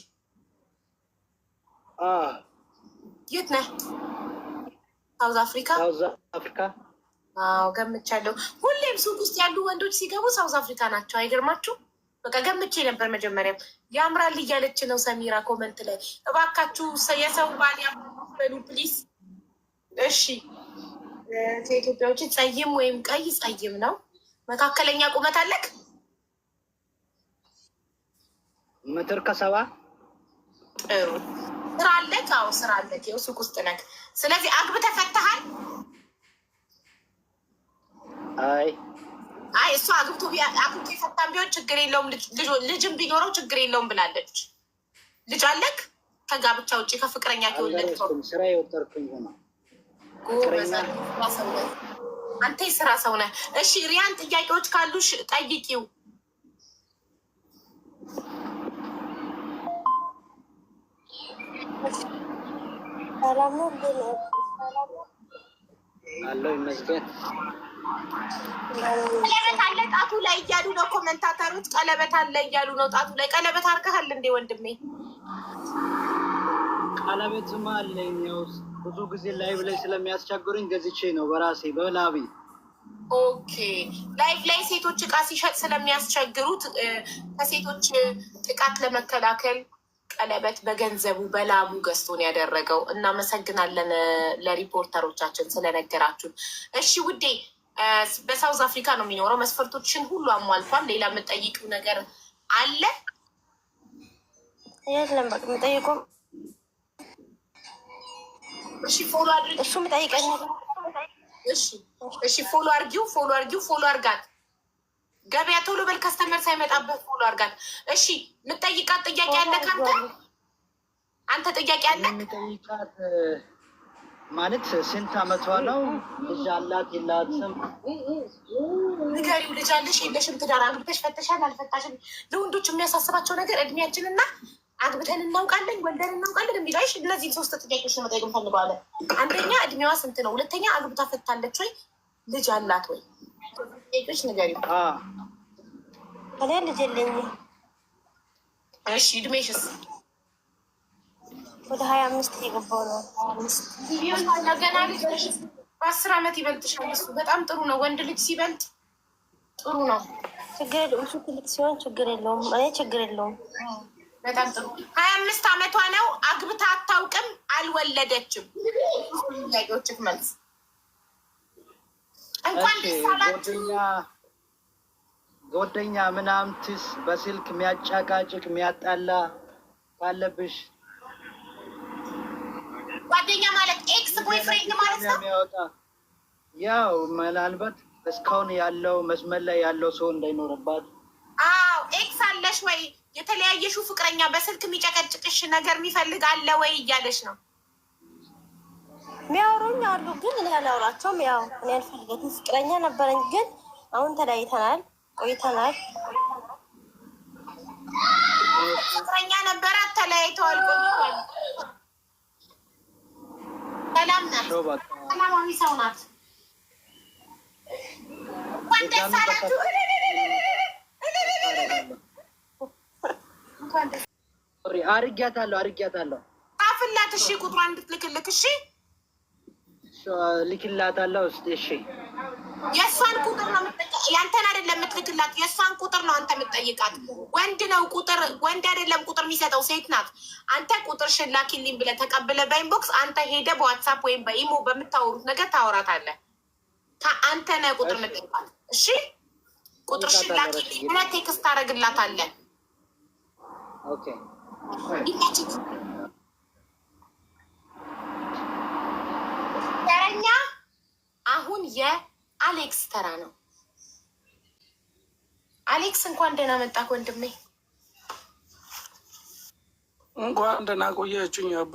የት ነህ? ሳውዝ አፍሪካ።
ሳውዝ አፍሪካ።
አዎ ገምቻለሁ። ሁሌም ሱቅ ውስጥ ያሉ ወንዶች ሲገቡ ሳውዝ አፍሪካ ናቸው። አይገርማችሁ? በቃ ገምቼ ነበር። መጀመሪያም ያምራል እያለች ነው ሰሚራ ኮመንት ላይ። እባካችሁ የሰው ባል ያበሉ ፕሊስ። እሺ ከኢትዮጵያ ውጭ ጸይም ወይም ቀይ? ጸይም ነው። መካከለኛ ቁመት አለክ?
1.70
ጥሩ። ስራ አለክ? አዎ ስራ አለክ። ይኸው ሱቅ ውስጥ ነክ። ስለዚህ አግብተህ ፈተሃል? አይ እሱ አግብቶ የፈታም ቢሆን ችግር የለውም፣ ልጅም ቢኖረው ችግር የለውም ብላለች። ልጅ አለክ? ከጋብቻ ውጭ ከፍቅረኛ ከወለድከው?
ስራ የወጠርኩኝ ሆነ።
አንተ የስራ ሰው ነህ። እሺ ሪያን ጥያቄዎች ካሉሽ ጠይቂው።
አለው ይመስገን።
ቀለበት አለ ጣቱ ላይ እያሉ ነው ኮመንታተሮች። ቀለበት አለ እያሉ ነው ጣቱ ላይ። ቀለበት አድርገሃል እንዴ ወንድሜ?
ቀለበትማ አለኝ። ያው ብዙ ጊዜ ላይቭ ላይ ስለሚያስቸግሩኝ ገዝቼ ነው በራሴ በላቤ።
ኦኬ ላይቭ ላይ ሴቶች እቃ ሲሸጥ ስለሚያስቸግሩት ከሴቶች ጥቃት ለመከላከል ቀለበት በገንዘቡ በላቡ ገዝቶን ያደረገው። እናመሰግናለን ለሪፖርተሮቻችን ስለነገራችሁን። እሺ ውዴ በሳውዝ አፍሪካ ነው የሚኖረው። መስፈርቶችን ሁሉ አሟልቷል። ሌላ የምጠይቂው ነገር አለ?
የለም በቃ የምጠይቀው
እሺ ፎሎ አድርጊ።
እሱ የምጠይቀኝ ነገር
እሺ ፎሎ አድርጊው፣ ፎሎ አድርጊው፣ ፎሎ አድርጋት። ገበያ ቶሎ በል ከስተመር ሳይመጣበት ፎሎ አድርጋት። እሺ የምጠይቃት ጥያቄ አለ ካንተ? አንተ ጥያቄ አለ?
የምጠይቃት ማለት ስንት አመቷ ነው? ልጅ አላት የላትም?
ንገሪው። ልጅ አለሽ የለሽም? ትዳር አግብተሽ ፈተሻል አልፈታሽም? ለወንዶች የሚያሳስባቸው ነገር እድሜያችንና አግብተን እናውቃለን ወልደን እናውቃለን የሚለው። እሺ እነዚህን 3 ጥያቄዎች ነው መጠየቅ እንፈልገዋለን። አንደኛ እድሜዋ ስንት ነው? ሁለተኛ አግብታ ፈታለች ወይ? ልጅ አላት ወይ? ጥያቄዎች ንገሪው።
እኔ ልጅ የለኝም።
እሺ እድሜሽስ?
ወደ 25 እየገባሁ ነው። 25
ገና ልጅ ነሽ። በ10 አመት ይበልጥሻል። እሱ በጣም ጥሩ ነው። ወንድ ልጅ ሲበልጥ ጥሩ ነው።
ችግር የለውም። እሱ ትልቅ ሲሆን ችግር የለውም። እኔ ችግር የለውም።
በጣም ጥሩ። 25 አመቷ ነው። አግብታ አታውቅም፣ አልወለደችም። ጥያቄዎችህ መልስ። እንኳን ደስ አላችሁ።
ጓደኛ ምናምንትስ በስልክ የሚያጫቃጭቅ የሚያጣላ ካለብሽ?
ጓደኛ ማለት ኤክስ ቦይፍሬንድ ማለት ነው።
ያው ምናልባት እስካሁን ያለው መስመር ላይ ያለው ሰው እንዳይኖርባት።
አዎ ኤክስ አለሽ ወይ? የተለያየሽው ፍቅረኛ በስልክ የሚጨቀጭቅሽ ነገር የሚፈልግ አለ ወይ እያለሽ ነው።
የሚያወሩኝ አሉ፣ ግን እኔ አላወራቸውም። ያው እኔ አልፈልገትም። ፍቅረኛ ነበረኝ፣ ግን አሁን ተለያይተናል፣ ቆይተናል።
ፍቅረኛ ነበራት፣ ተለያይተዋል፣ ቆይተዋል። ሰላም ናት፣ ሰላማዊ ሰው ናት። እንኳን ደስ አላችሁ።
አርጊያታለሁ።
ጻፍላት እሺ፣ ቁጥሯን እንድትልክልክ እሺ።
ልክላታለሁ። እሺ
የእሷን ቁጥር ነው ያንተን አይደለም የምትልክላት፣ የእሷን ቁጥር ነው አንተ የምትጠይቃት። ወንድ ነው ቁጥር፣ ወንድ አይደለም ቁጥር የሚሰጠው ሴት ናት። አንተ ቁጥርሽን ላኪልኝ ብለህ ተቀብለህ በኢንቦክስ አንተ ሄደህ በዋትሳፕ ወይም በኢሞ በምታወሩት ነገር ታወራታለህ። አንተ ነህ ቁጥር የምትጠይቃት። እሺ ቁጥርሽን ላኪልኝ ብለህ ቴክስት ታደርግላታለህ።
ኦኬ
ተረኛ አሁን የአሌክስ ተራ ነው። አሌክስ እንኳን ደህና መጣህ ወንድሜ።
እንኳን ደህና ቆያችሁኝ አቡ።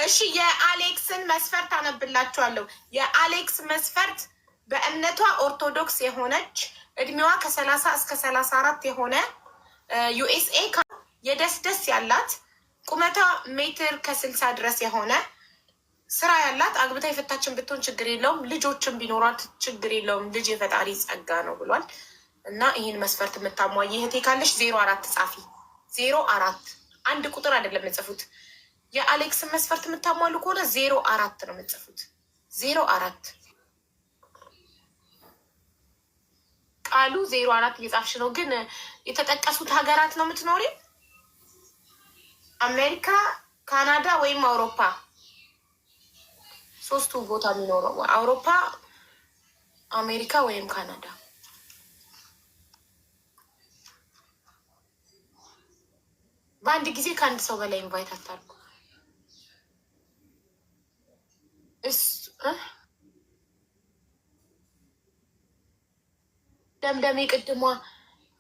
እሺ የአሌክስን መስፈርት አነብላችኋለሁ። የአሌክስ መስፈርት በእምነቷ ኦርቶዶክስ የሆነች እድሜዋ ከ30 እስከ 34 የሆነ ዩኤስኤ የደስደስ ያላት ቁመቷ ሜትር ከ60 ድረስ የሆነ ስራ ያላት አግብታ የፈታችን ብትሆን ችግር የለውም። ልጆችን ቢኖሯት ችግር የለውም። ልጅ የፈጣሪ ጸጋ ነው ብሏል እና ይህን መስፈርት የምታሟይ እህቴ ካለሽ 04 ጻፊ። 04 አንድ ቁጥር አይደለም የምጽፉት። የአሌክስን መስፈርት የምታሟሉ ከሆነ 04 ነው የምጽፉት። 04 ቃሉ 04 እየጻፍሽ ነው። ግን የተጠቀሱት ሀገራት ነው የምትኖሪ? አሜሪካ፣ ካናዳ ወይም አውሮፓ? ሶስቱ ቦታ የሚኖረው አውሮፓ፣ አሜሪካ ወይም ካናዳ። በአንድ ጊዜ ከአንድ ሰው በላይ ኢንቫይት አታርጉ። ለምለም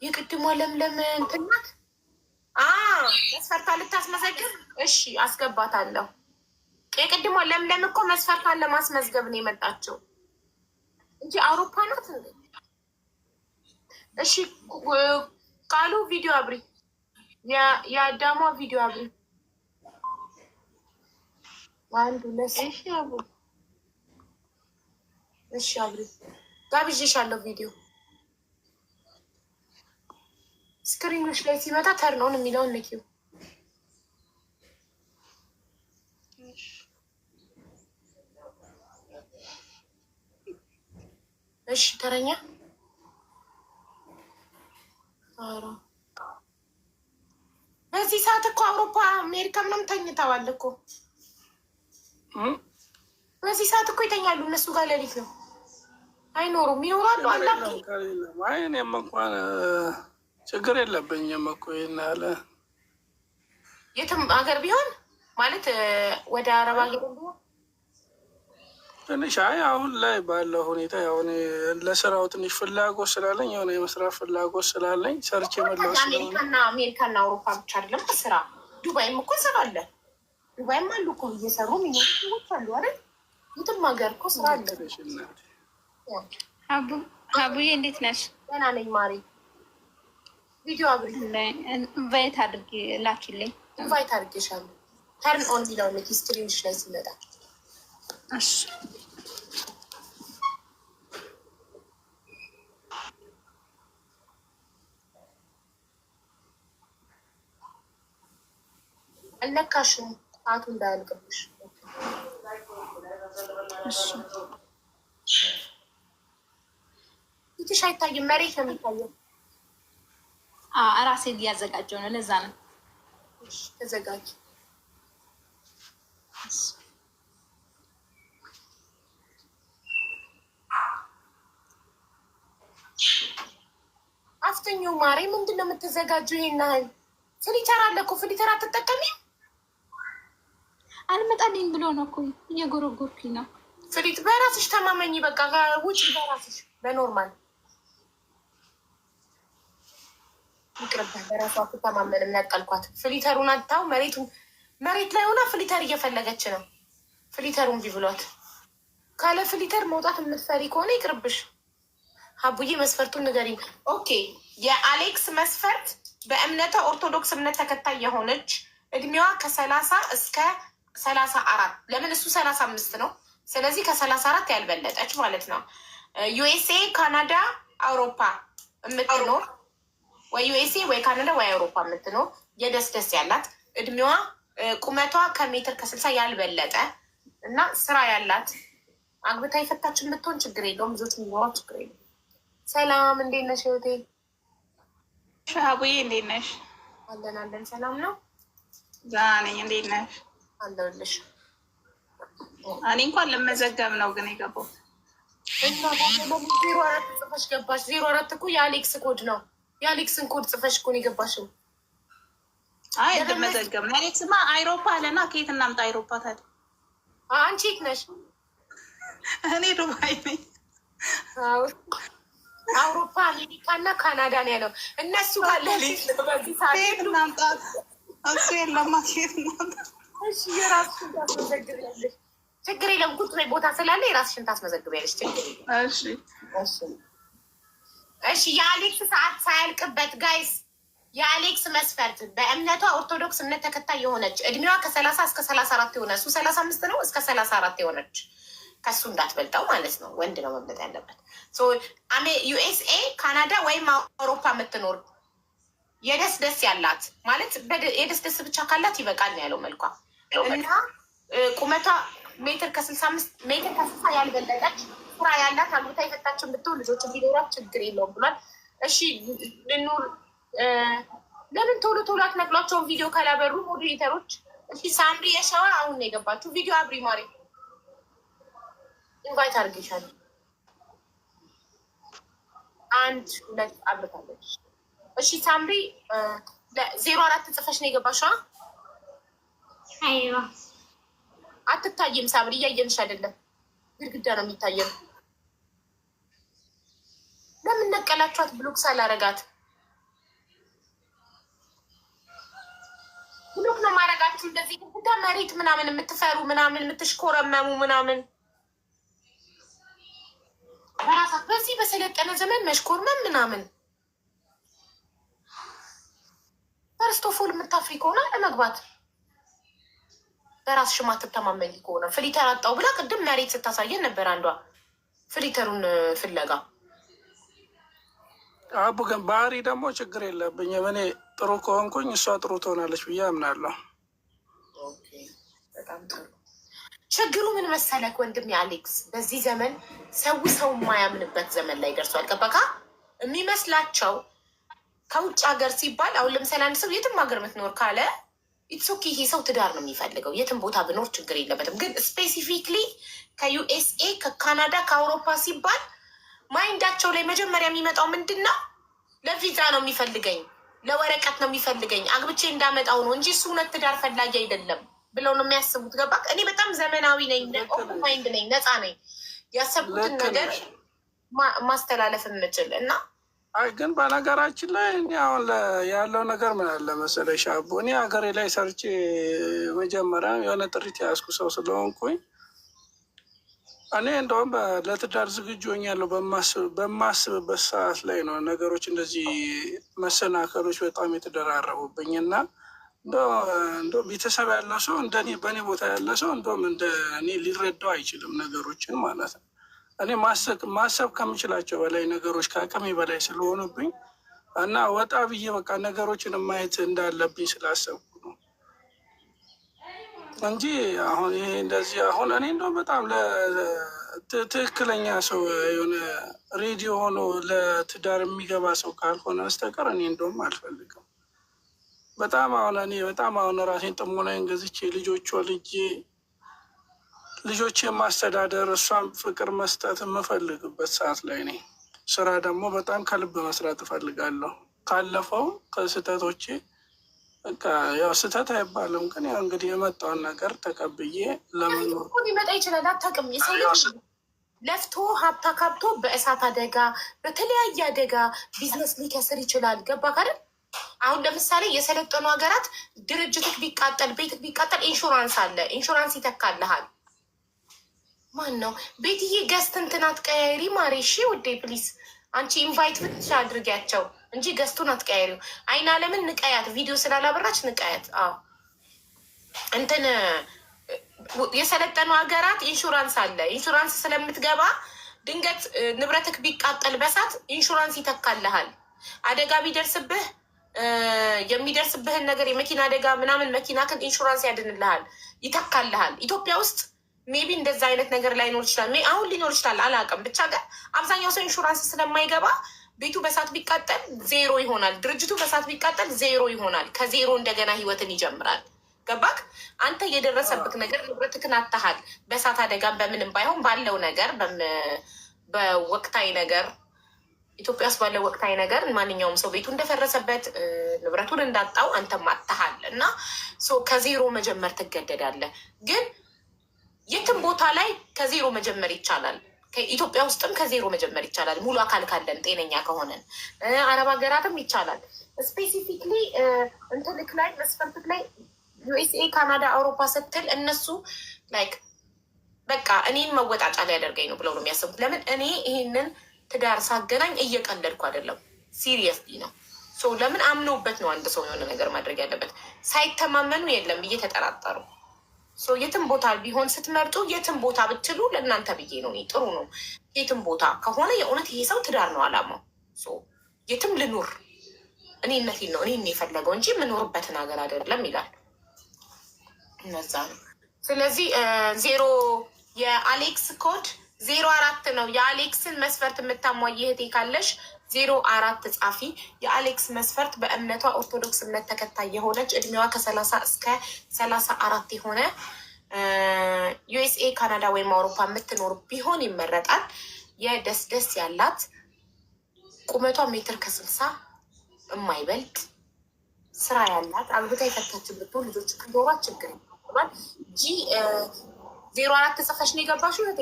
የቅድሟ ለምለም እንትን ናት። መስፈርታ ልታስመዘግብ። እሺ አስገባታለሁ። የቅድሟ ለምለም እኮ መስፈርቷን ለማስመዝገብ ነው የመጣችው እንጂ አውሮፓ ናት። እሺ ቃሉ ቪዲዮ አብሪ፣ የአዳሟ ቪዲዮ አብሪ። አንድ ሁለት። እሺ አብሪ፣ ጋብዤሻለሁ ቪዲዮ ስክሪኖች ላይ ሲመጣ ተርኖን የሚለውን ንኪው። እሺ ተረኛ በዚህ ሰዓት እኮ አውሮፓ አሜሪካ ምንም ተኝተዋል እኮ። በዚህ ሰዓት እኮ ይተኛሉ እነሱ ጋር ሌሊት ነው። አይኖሩም፣ ይኖራሉ።
እኔም እንኳን ችግር የለብኝም እኮ ይሄን ያለ
የትም ሀገር ቢሆን ማለት ወደ አረብ ሀገር ቢሆን
ትንሽ አሁን ላይ ባለው ሁኔታ ያሁን ለስራው ትንሽ ፍላጎት ስላለኝ የሆነ የመስራት ፍላጎት ስላለኝ ሰርች የመለው
አሜሪካና አውሮፓ ብቻ አይደለም ስራ፣ ዱባይም እኮ ስራ አለ። ዱባይም አሉ እኮ እየሰሩ የሚኖሩ ሰዎች አሉ አይደል? የትም ሀገር እኮ ስራ አለ።
አቡዬ እንዴት ነሽ?
ደህና ነኝ ማሪ። ቪዲዮ አብሪ፣
ኢንቫይት አድርጊ ላኪልኝ።
ኢንቫይት አድርጌሻለሁ። ተርን ኦን ቢለው ስክሪንሽ ላይ ሲመጣ
እሺ
አልነካሽም፣ ሰዓቱ እንዳያልቅብሽ። ፊትሽ አይታይም፣ መሬት ነው የሚታየው።
ራሴ እያዘጋጀው ነው፣ ለዛ ነው።
ተዘጋጅ። አፍተኛው ማሬ፣ ምንድን ነው የምትዘጋጀው? ይሄን ያህል ፍሊተር አለ እኮ። ፍሊተር አትጠቀሚም?
አልመጣልኝ ብሎ ነው እኮ እየጎረጎርኩኝ ነው።
ፍሊት በራስሽ ተማመኝ። በቃ ውጭ በራስሽ በኖርማል ይቅርብህ። በራሷ አትተማመንም። ነቀልኳት። ፍሊተሩን አታው መሬት ላይ ሆና ፍሊተር እየፈለገች ነው። ፍሊተሩን ቢብሏት ካለ ፍሊተር መውጣት የምትፈሪ ከሆነ ይቅርብሽ። ሀቡዬ መስፈርቱን ንገሪኝ። ኦኬ የአሌክስ መስፈርት በእምነቷ ኦርቶዶክስ እምነት ተከታይ የሆነች እድሜዋ ከ30 እስከ 34 ለምን እሱ 35 ነው። ስለዚህ ከ34 ያልበለጠች ማለት ነው። ዩኤስኤ፣ ካናዳ፣ አውሮፓ የምትኖር ወይ ዩኤስኤ ወይ ካናዳ ወይ አውሮፓ የምትኖር የደስደስ ያላት እድሜዋ ቁመቷ ከሜትር ከ60 ያልበለጠ እና ስራ ያላት አግብታ የፈታችን ብትሆን ችግር የለውም። ልጆች የሚኖሯት ችግር የለውም። ሰላም እንዴት ነሽ ህይወቴ?
ሻቡዬ እንዴት ነሽ?
አለን አለን። ሰላም ነው
ደህና ነኝ። እንዴት ነሽ?
አለሁልሽ።
እኔ እንኳን ልመዘገብ ነው ግን የገባው
እና 04 ጽፈሽ ገባሽ። 04 እኮ የአሌክስ ኮድ ነው። የአሌክስን ኮድ ጽፈሽ እኮ ነው የገባሽው።
አይ ልመዘገብ ነው። አሌክስማ አይሮፓ አለና ከየት እናምጣ አይሮፓ ታዲያ?
አንቺ የት ነሽ?
እኔ ዱባይ ነኝ።
አውሮፓ፣ አሜሪካ እና ካናዳ ነው ያለው። እነሱ ጋር ለሌት ነው በዚህ ሰዓት
ከየት እናምጣ? እሱ የለማ ከየት እናምጣ?
እሺ የራስሽን ታስመዘግቢያለሽ። ችግር የለም። ቁጭ በይ፣ ቦታ ስላለ የራስሽን ታስመዘግቢያለሽ። ችግር የለም።
እሺ
እሺ እሺ። የአሌክስ ሰዓት ሳያልቅበት ጋይስ፣ የአሌክስ መስፈርት በእምነቷ ኦርቶዶክስ እምነት ተከታይ የሆነች እድሜዋ ከ30 እስከ 34 የሆነ እሱ 35 ነው እስከ 34 የሆነች ከሱ እንዳትበልጠው ማለት ነው። ወንድ ነው መብለጥ ያለበት። ዩኤስኤ፣ ካናዳ ወይም አውሮፓ የምትኖር የደስ ደስ ያላት ማለት የደስ ደስ ብቻ ካላት ይበቃል ነው ያለው መልኳ እና ቁመቷ ሜትር ከ60 ያልበለጠች ስራ ያላት አግብታ የፈታችን ብትሆን ልጆች ቢኖራት ችግር የለውም ብሏል። እሺ ልኑር። ለምን ቶሎ ቶሎ አትነቅሏቸውን ቪዲዮ ካላበሩ ሞዴሬተሮች? እሺ ሳምሪ የሸዋ አሁን ነው የገባችሁ። ቪዲዮ አብሪ ማሪ፣ ኢንቫይት አድርጌሻለሁ። 1 2 አብርታለች። እሺ ሳምሪ 04 ጽፈሽ ነው የገባሽው?
አይዋ
አትታይም ሳምሪ፣ እያየንሽ አይደለም። ግድግዳ ነው የሚታየው። ለምን ነቀላችኋት? ብሎክ ሳላረጋት ብሎክ ነው ማረጋችሁ። እንደዚህ ግድግዳ መሬት ምናምን የምትፈሩ ምናምን የምትሽኮረመሙ ምናምን በራሳት በዚህ በሰለጠነ ዘመን መሽኮርመም ምናምን ፈርስቶፎል የምታፍሪ ከሆነ ለመግባት በራስ ሽማ ትተማመኝ ከሆነ ፍሊተር አጣው ብላ ቅድም መሬት ስታሳየን ነበር አንዷ ፍሊተሩን ፍለጋ።
አቡ ግን ባህሪ ደግሞ ችግር የለብኝም። እኔ ጥሩ ከሆንኩኝ እሷ ጥሩ ትሆናለች ብዬ አምናለሁ።
በጣም ጥሩ። ችግሩ ምን መሰለክ ወንድሜ አሌክስ፣ በዚህ ዘመን ሰው የማያምንበት ዘመን ላይ ደርሷል። ገባካ? የሚመስላቸው ከውጭ ሀገር ሲባል አሁን ለምሳሌ አንድ ሰው የትም ሀገር ምትኖር ካለ ኢትሶኪ ይሄ ሰው ትዳር ነው የሚፈልገው። የትም ቦታ ብኖር ችግር የለበትም። ግን ስፔሲፊክሊ ከዩኤስኤ፣ ከካናዳ፣ ከአውሮፓ ሲባል ማይንዳቸው ላይ መጀመሪያ የሚመጣው ምንድን ነው? ለቪዛ ነው የሚፈልገኝ፣ ለወረቀት ነው የሚፈልገኝ፣ አግብቼ እንዳመጣው ነው እንጂ እሱ እውነት ትዳር ፈላጊ አይደለም ብለው ነው የሚያስቡት። ገባ? እኔ በጣም ዘመናዊ ነኝ፣ ኦፕን ማይንድ ነኝ፣ ነፃ ነኝ። ያሰብኩትን ነገር ማስተላለፍ የምችል እና
አይ ግን በነገራችን ላይ እኔ አሁን ያለው ነገር ምን አለ መሰለሽ አቡ፣ እኔ ሀገሬ ላይ ሰርቼ መጀመሪያ የሆነ ጥሪት ያዝኩ ሰው ስለሆንኩኝ እኔ እንደውም ለትዳር ዝግጁ ሆኛለሁ በማስብበት ሰዓት ላይ ነው ነገሮች እንደዚህ መሰናከሎች በጣም የተደራረቡብኝ እና እንደውም ቤተሰብ ያለ ሰው እንደኔ በእኔ ቦታ ያለ ሰው እንደውም እንደ እኔ ሊረዳው አይችልም ነገሮችን ማለት ነው። እኔ ማሰብ ከምችላቸው በላይ ነገሮች ከአቅሜ በላይ ስለሆኑብኝ እና ወጣ ብዬ በቃ ነገሮችን ማየት እንዳለብኝ ስላሰብኩ ነው እንጂ አሁን ይሄ እንደዚህ አሁን እኔ እንደውም በጣም ትክክለኛ ሰው የሆነ ሬዲዮ ሆኖ ለትዳር የሚገባ ሰው ካልሆነ በስተቀር እኔ እንደውም አልፈልግም። በጣም አሁን ራሴን ጥሞናዬን ገዝቼ ልጆች የማስተዳደር እሷን ፍቅር መስጠት የምፈልግበት ሰዓት ላይ ነኝ። ስራ ደግሞ በጣም ከልብ መስራት እፈልጋለሁ። ካለፈው ከስህተቶቼ በቃ ያው ስህተት አይባልም፣ ግን ያው እንግዲህ የመጣውን ነገር ተቀብዬ ለመኖር
ሊመጣ ይችላል። አታውቅም። የሰው ልጅ ለፍቶ ሀብታ ካብቶ በእሳት አደጋ በተለያየ አደጋ ቢዝነስ ሊከስር ይችላል። ገባ ካለ አሁን ለምሳሌ የሰለጠኑ ሀገራት ድርጅትክ ቢቃጠል ቤትክ ቢቃጠል ኢንሹራንስ አለ። ኢንሹራንስ ይተካልሃል። ማን ነው ቤትዬ ገዝት እንትን አትቀያይሪ ማሬ። እሺ ውዴ ፕሊስ አንቺ ኢንቫይት ብቻ አድርጊያቸው እንጂ ገዝቱን አትቀያይሪው። አይን አለምን ንቀያት፣ ቪዲዮ ስላላበራች ንቀያት። አዎ እንትን የሰለጠኑ ሀገራት ኢንሹራንስ አለ። ኢንሹራንስ ስለምትገባ ድንገት ንብረትክ ቢቃጠል በሳት ኢንሹራንስ ይተካልሃል። አደጋ ቢደርስብህ የሚደርስብህን ነገር የመኪና አደጋ ምናምን መኪናክን ኢንሹራንስ ያድንልሃል፣ ይተካልሃል። ኢትዮጵያ ውስጥ ሜቢ እንደዛ አይነት ነገር ላይኖር ይችላል። አሁን ሊኖር ይችላል አላውቅም። ብቻ ግን አብዛኛው ሰው ኢንሹራንስ ስለማይገባ ቤቱ በሳት ቢቃጠል ዜሮ ይሆናል። ድርጅቱ በሳት ቢቃጠል ዜሮ ይሆናል። ከዜሮ እንደገና ህይወትን ይጀምራል። ገባክ? አንተ የደረሰብክ ነገር ንብረትክን አታሃል። በሳት አደጋም በምንም ባይሆን ባለው ነገር በወቅታዊ ነገር ኢትዮጵያ ውስጥ ባለው ወቅታዊ ነገር ማንኛውም ሰው ቤቱ እንደፈረሰበት ንብረቱን እንዳጣው አንተም አታሃል እና ከዜሮ መጀመር ትገደዳለህ። ግን የትም ቦታ ላይ ከዜሮ መጀመር ይቻላል። ከኢትዮጵያ ውስጥም ከዜሮ መጀመር ይቻላል። ሙሉ አካል ካለን ጤነኛ ከሆነን አረብ ሀገራትም ይቻላል። ስፔሲፊክሊ እንትልክ ላይ መስፈርትክ ላይ ዩኤስኤ፣ ካናዳ፣ አውሮፓ ስትል እነሱ ላይክ በቃ እኔን መወጣጫ ሊያደርገኝ ነው ብለው ነው የሚያስቡት። ለምን እኔ ይህንን ትዳር ሳገናኝ እየቀለድኩ አይደለም፣ ሲሪየስሊ ነው። ለምን አምነውበት ነው አንድ ሰው የሆነ ነገር ማድረግ ያለበት። ሳይተማመኑ የለም እየተጠራጠሩ የትም ቦታ ቢሆን ስትመርጡ የትም ቦታ ብትሉ ለእናንተ ብዬ ነው። ጥሩ ነው። የትም ቦታ ከሆነ የእውነት ይሄ ሰው ትዳር ነው አላማው። የትም ልኑር እኔነቴን ነው እኔን የፈለገው እንጂ የምኖርበትን ሀገር አይደለም ይላል። እነዛ ነው። ስለዚህ ዜሮ የአሌክስ ኮድ 04 ነው። የአሌክስን መስፈርት የምታሟይ እህቴ ካለሽ 04 ጻፊ። የአሌክስ መስፈርት በእምነቷ ኦርቶዶክስ እምነት ተከታይ የሆነች እድሜዋ ከ30 እስከ 34 የሆነ ዩኤስኤ፣ ካናዳ ወይም አውሮፓ የምትኖር ቢሆን ይመረጣል። የደስ ያላት ቁመቷ ሜትር ከ60 የማይበልጥ ስራ ያላት አግብታ የፈታችን ብትሆን ልጆች ክንዶሯ ችግር ይባል ጂ 04 ጽፈሽ ነው የገባሽው እህቴ?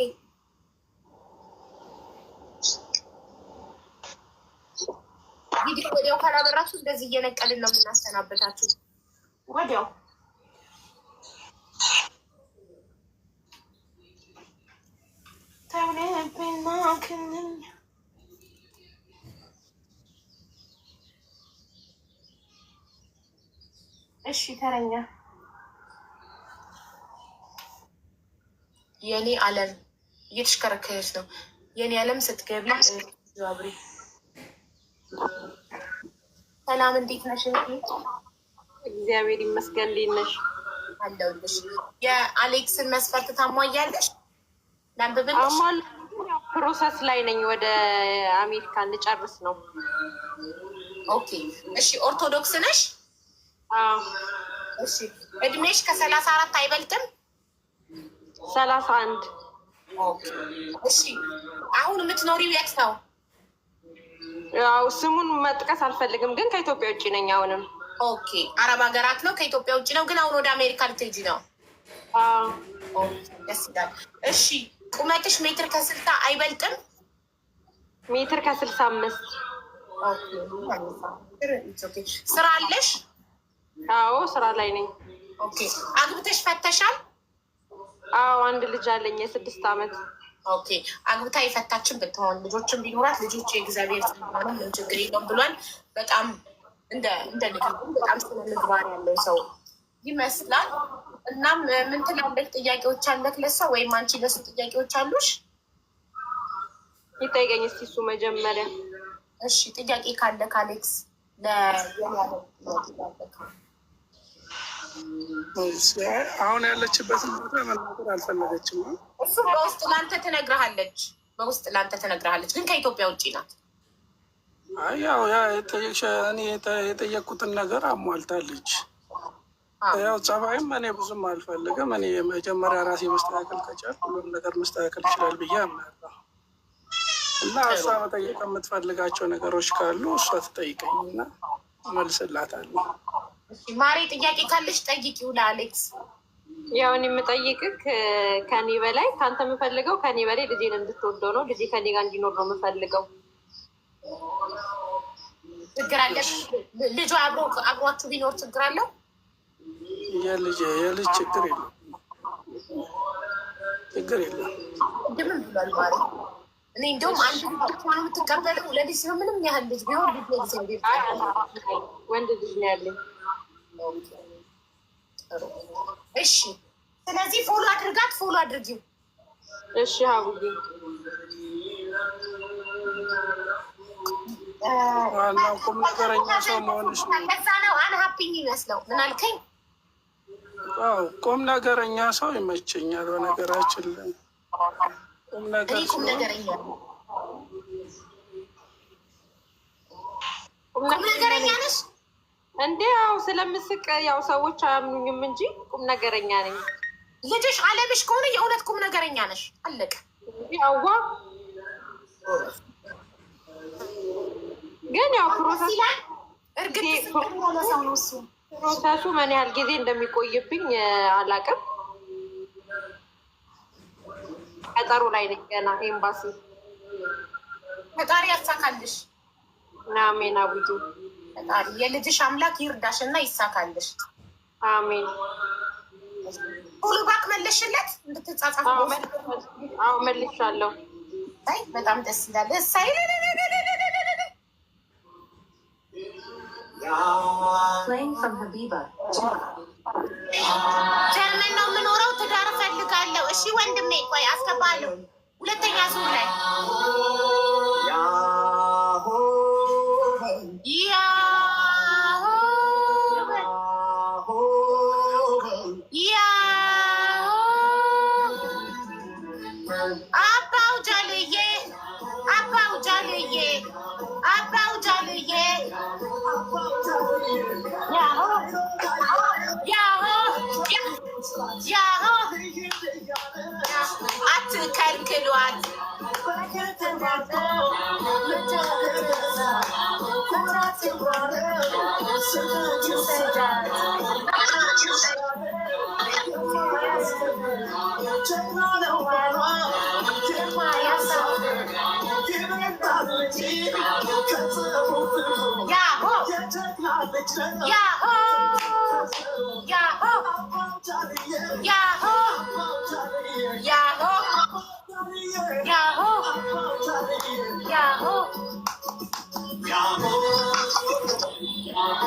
ቪዲዮ ወዲያው ካላበራችሁ እንደዚህ እየነቀልን ነው የምናሰናበታችሁ። ወዲያው እሺ ተረኛ የኔ ዓለም እየተሽከረከረች ነው። የኔ ዓለም ስትገቢ አብሪ። ሰላም እንዴት ነሽ?
እግዚአብሔር ይመስገን። እንዴት ነሽ?
አለሁልሽ። የአሌክስን መስፈርት ታሟያለሽ? ላንብብልሽ?
ፕሮሰስ ላይ ነኝ። ወደ አሜሪካ እንጨርስ ነው።
ኦኬ እሺ። ኦርቶዶክስ ነሽ? እሺ። እድሜሽ ከ34 አይበልጥም?
31።
እሺ። አሁን የምትኖሪው የት ነው?
ያው ስሙን መጥቀስ አልፈልግም፣ ግን ከኢትዮጵያ ውጭ ነኝ አሁንም።
ኦኬ። አረብ ሀገራት ነው፣ ከኢትዮጵያ ውጭ ነው። ግን አሁን ወደ አሜሪካ ልትሄጂ ነው? ደስ ይላል። እሺ። ቁመትሽ ሜትር ከ60 አይበልጥም?
ሜትር ከ65።
ስራ አለሽ?
አዎ ስራ ላይ ነኝ።
ኦኬ። አግብተሽ ፈተሻል?
አዎ አንድ ልጅ አለኝ የ6 ዓመት።
ኦኬ። አግብታ የፈታችን ብትሆን ልጆችን ቢኖራት ልጆች የእግዚአብሔር ጸጋ ነው፣ ምን ችግር የለውም ብሏል። በጣም እንደ ንግግር በጣም ስነ ምግባር ያለው ሰው ይመስላል። እናም ምን ትላለች? ጥያቄዎች አለክ ለሷ ወይም አንቺ ለሱ ጥያቄዎች አሉሽ?
ይጠይቀኝ እስኪ እሱ መጀመሪያ።
እሺ ጥያቄ ካለክ አሌክስ
አሁን ያለችበትን ቦታ መናገር አልፈለገችም።
እሱ በውስጥ ላንተ ትነግርሃለች፣ ግን ከኢትዮጵያ ውጭ ናት።
ያው እኔ የጠየቅኩትን ነገር አሟልታለች። ያው ጸባይም እኔ ብዙም አልፈልግም። እኔ መጀመሪያ ራሴ መስተካከል ከቻልኩ ሁሉም ነገር መስተካከል ይችላል ብዬ አምናለሁ። እና እሷ መጠየቅ የምትፈልጋቸው ነገሮች ካሉ እሷ ትጠይቀኝ እና እመልስላታለሁ።
ማሬ ጥያቄ ካለሽ ጠይቂው ለአሌክስ።
ያው እኔ የምጠይቅህ ከኔ በላይ ከአንተ የምፈልገው ከኔ በላይ ልጄን እንድትወደው ነው። ልጄ ከኔ ጋር እንዲኖር ነው የምፈልገው።
ችግር አለ? ልጁ አብሯችሁ ቢኖር ችግር አለው?
የልጅ ችግር የለም፣ ችግር የለም።
እንደምን ብሏል ማሬ? እኔ እንደውም አንድ ልጅ ሆነ የምትቀበለው ለልጅ ነው። ምንም ያህል ልጅ ቢሆን ልጅ እግዚአብሔር
ወንድ ልጅ ነው ያለኝ።
እሺ ስለዚህ ፎሎ አድርጋት፣ ፎሎ አድርጊው።
እሺ ሀቡዬ።
ዋናው ቁም ነገረኛ ሰው መሆንሽ ነው።
ከዛ ነው አንሀፒኝ ይመስለው። ምን አልከኝ?
ቁም ነገረኛ ሰው ይመቸኛል። በነገራችን ላይ ቁም ነገረኛ
ነሽ
እንዴ? ያው ስለምስቅ ያው ሰዎች አያምኑኝም እንጂ ቁም ነገረኛ ነኝ።
ልጅሽ አለምሽ ከሆነ የእውነት ቁም ነገረኛ ነሽ። አለቀ።
ያዋ ግን ያው ፕሮሰሱ ምን ያህል ጊዜ እንደሚቆይብኝ አላውቅም። ቀጠሮ ላይ ነኝ ገና ኤምባሲ።
ፈጣሪ ያሳካልሽ።
አሜን አቡዬ።
ፈጣሪ የልጅሽ አምላክ ይርዳሽ እና ይሳካልሽ።
አሜን።
ሁሉ ባክ መለሽለት እንድትጻጻፉ?
አዎ መልሻለሁ።
አይ በጣም ደስ ይላል። እሳይ ጀርመን ነው የምኖረው። ትዳር እፈልጋለሁ። እሺ ወንድሜ ቆይ አስገባለሁ። ሁለተኛ ዙር ላይ አትከልክሏት።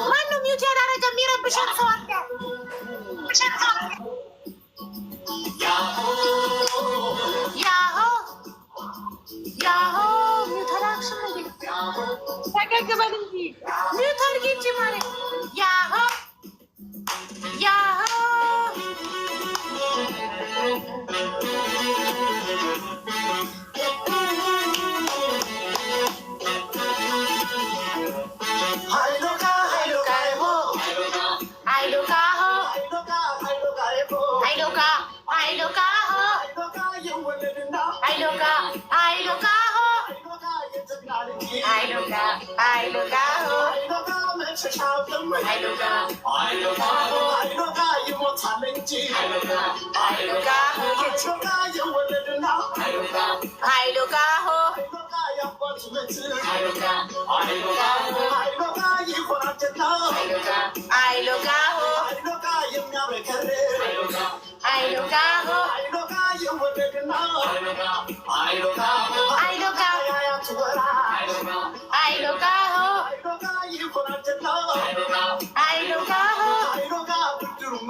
ማነው ሚውት ያላረገ? የሚረብሸን ሰው አለ።
ፈገግ በል እንጂ
ሚውት አድርጊ እንጂ ማለት ያሆ ያሆ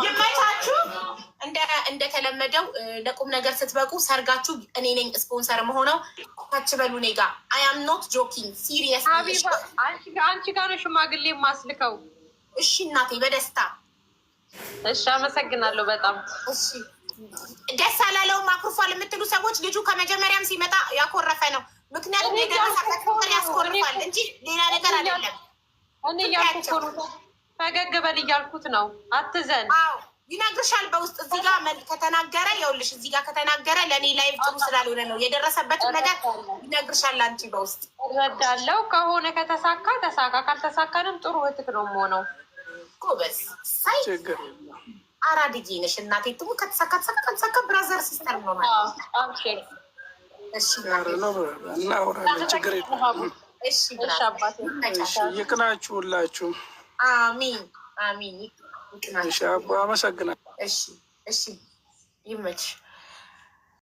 ይመቻችሁ። እንደተለመደው ለቁም ነገር ስትበቁ ሰርጋችሁ እኔ ነኝ ስፖንሰር መሆነው። ታች በሉ እኔ ጋ አይ አም ኖት ጆኪንግ ሲሪየስ።
አንቺ ጋር ነው ሽማግሌ ማስልከው።
እሺ እናቴ በደስታ
እሺ። አመሰግናለሁ በጣም
እሺ። ደስ አላለውም አኩርፏል የምትሉ ሰዎች ልጁ ከመጀመሪያም ሲመጣ ያኮረፈ ነው። ምክንያቱም የደረሰበት ቁጥር ያስኮርፋል እንጂ ሌላ ነገር አይደለም።
እኔ እያልኩት ፈገግ በል እያልኩት ነው። አትዘን።
አዎ ይነግርሻል በውስጥ እዚህ ጋር ከተናገረ ይኸውልሽ፣ እዚህ ጋር ከተናገረ ለእኔ ላይቭ ጥሩ ስላልሆነ ነው የደረሰበትን ነገር ይነግርሻል። አንቺ በውስጥ
እረዳለሁ። ከሆነ ከተሳካ ተሳካ፣ ካልተሳካንም ጥሩ እህትክ ነው የምሆነው።
ጎበዝ ሳይ አራድዬ ነሽ እናቴ። ትሙ ከተሳካ ተሳካ፣ ካልተሳካ ብራዘር ሲስተር ነው ማለት ነው። እሺ
እናወራለን። ችግር የለም።
እሺ
አባቴ
ይቅናችሁ ሁላችሁ።
አሚን አሚን።
እሺ አባ አመሰግናለሁ።
እሺ እሺ ይመችሽ።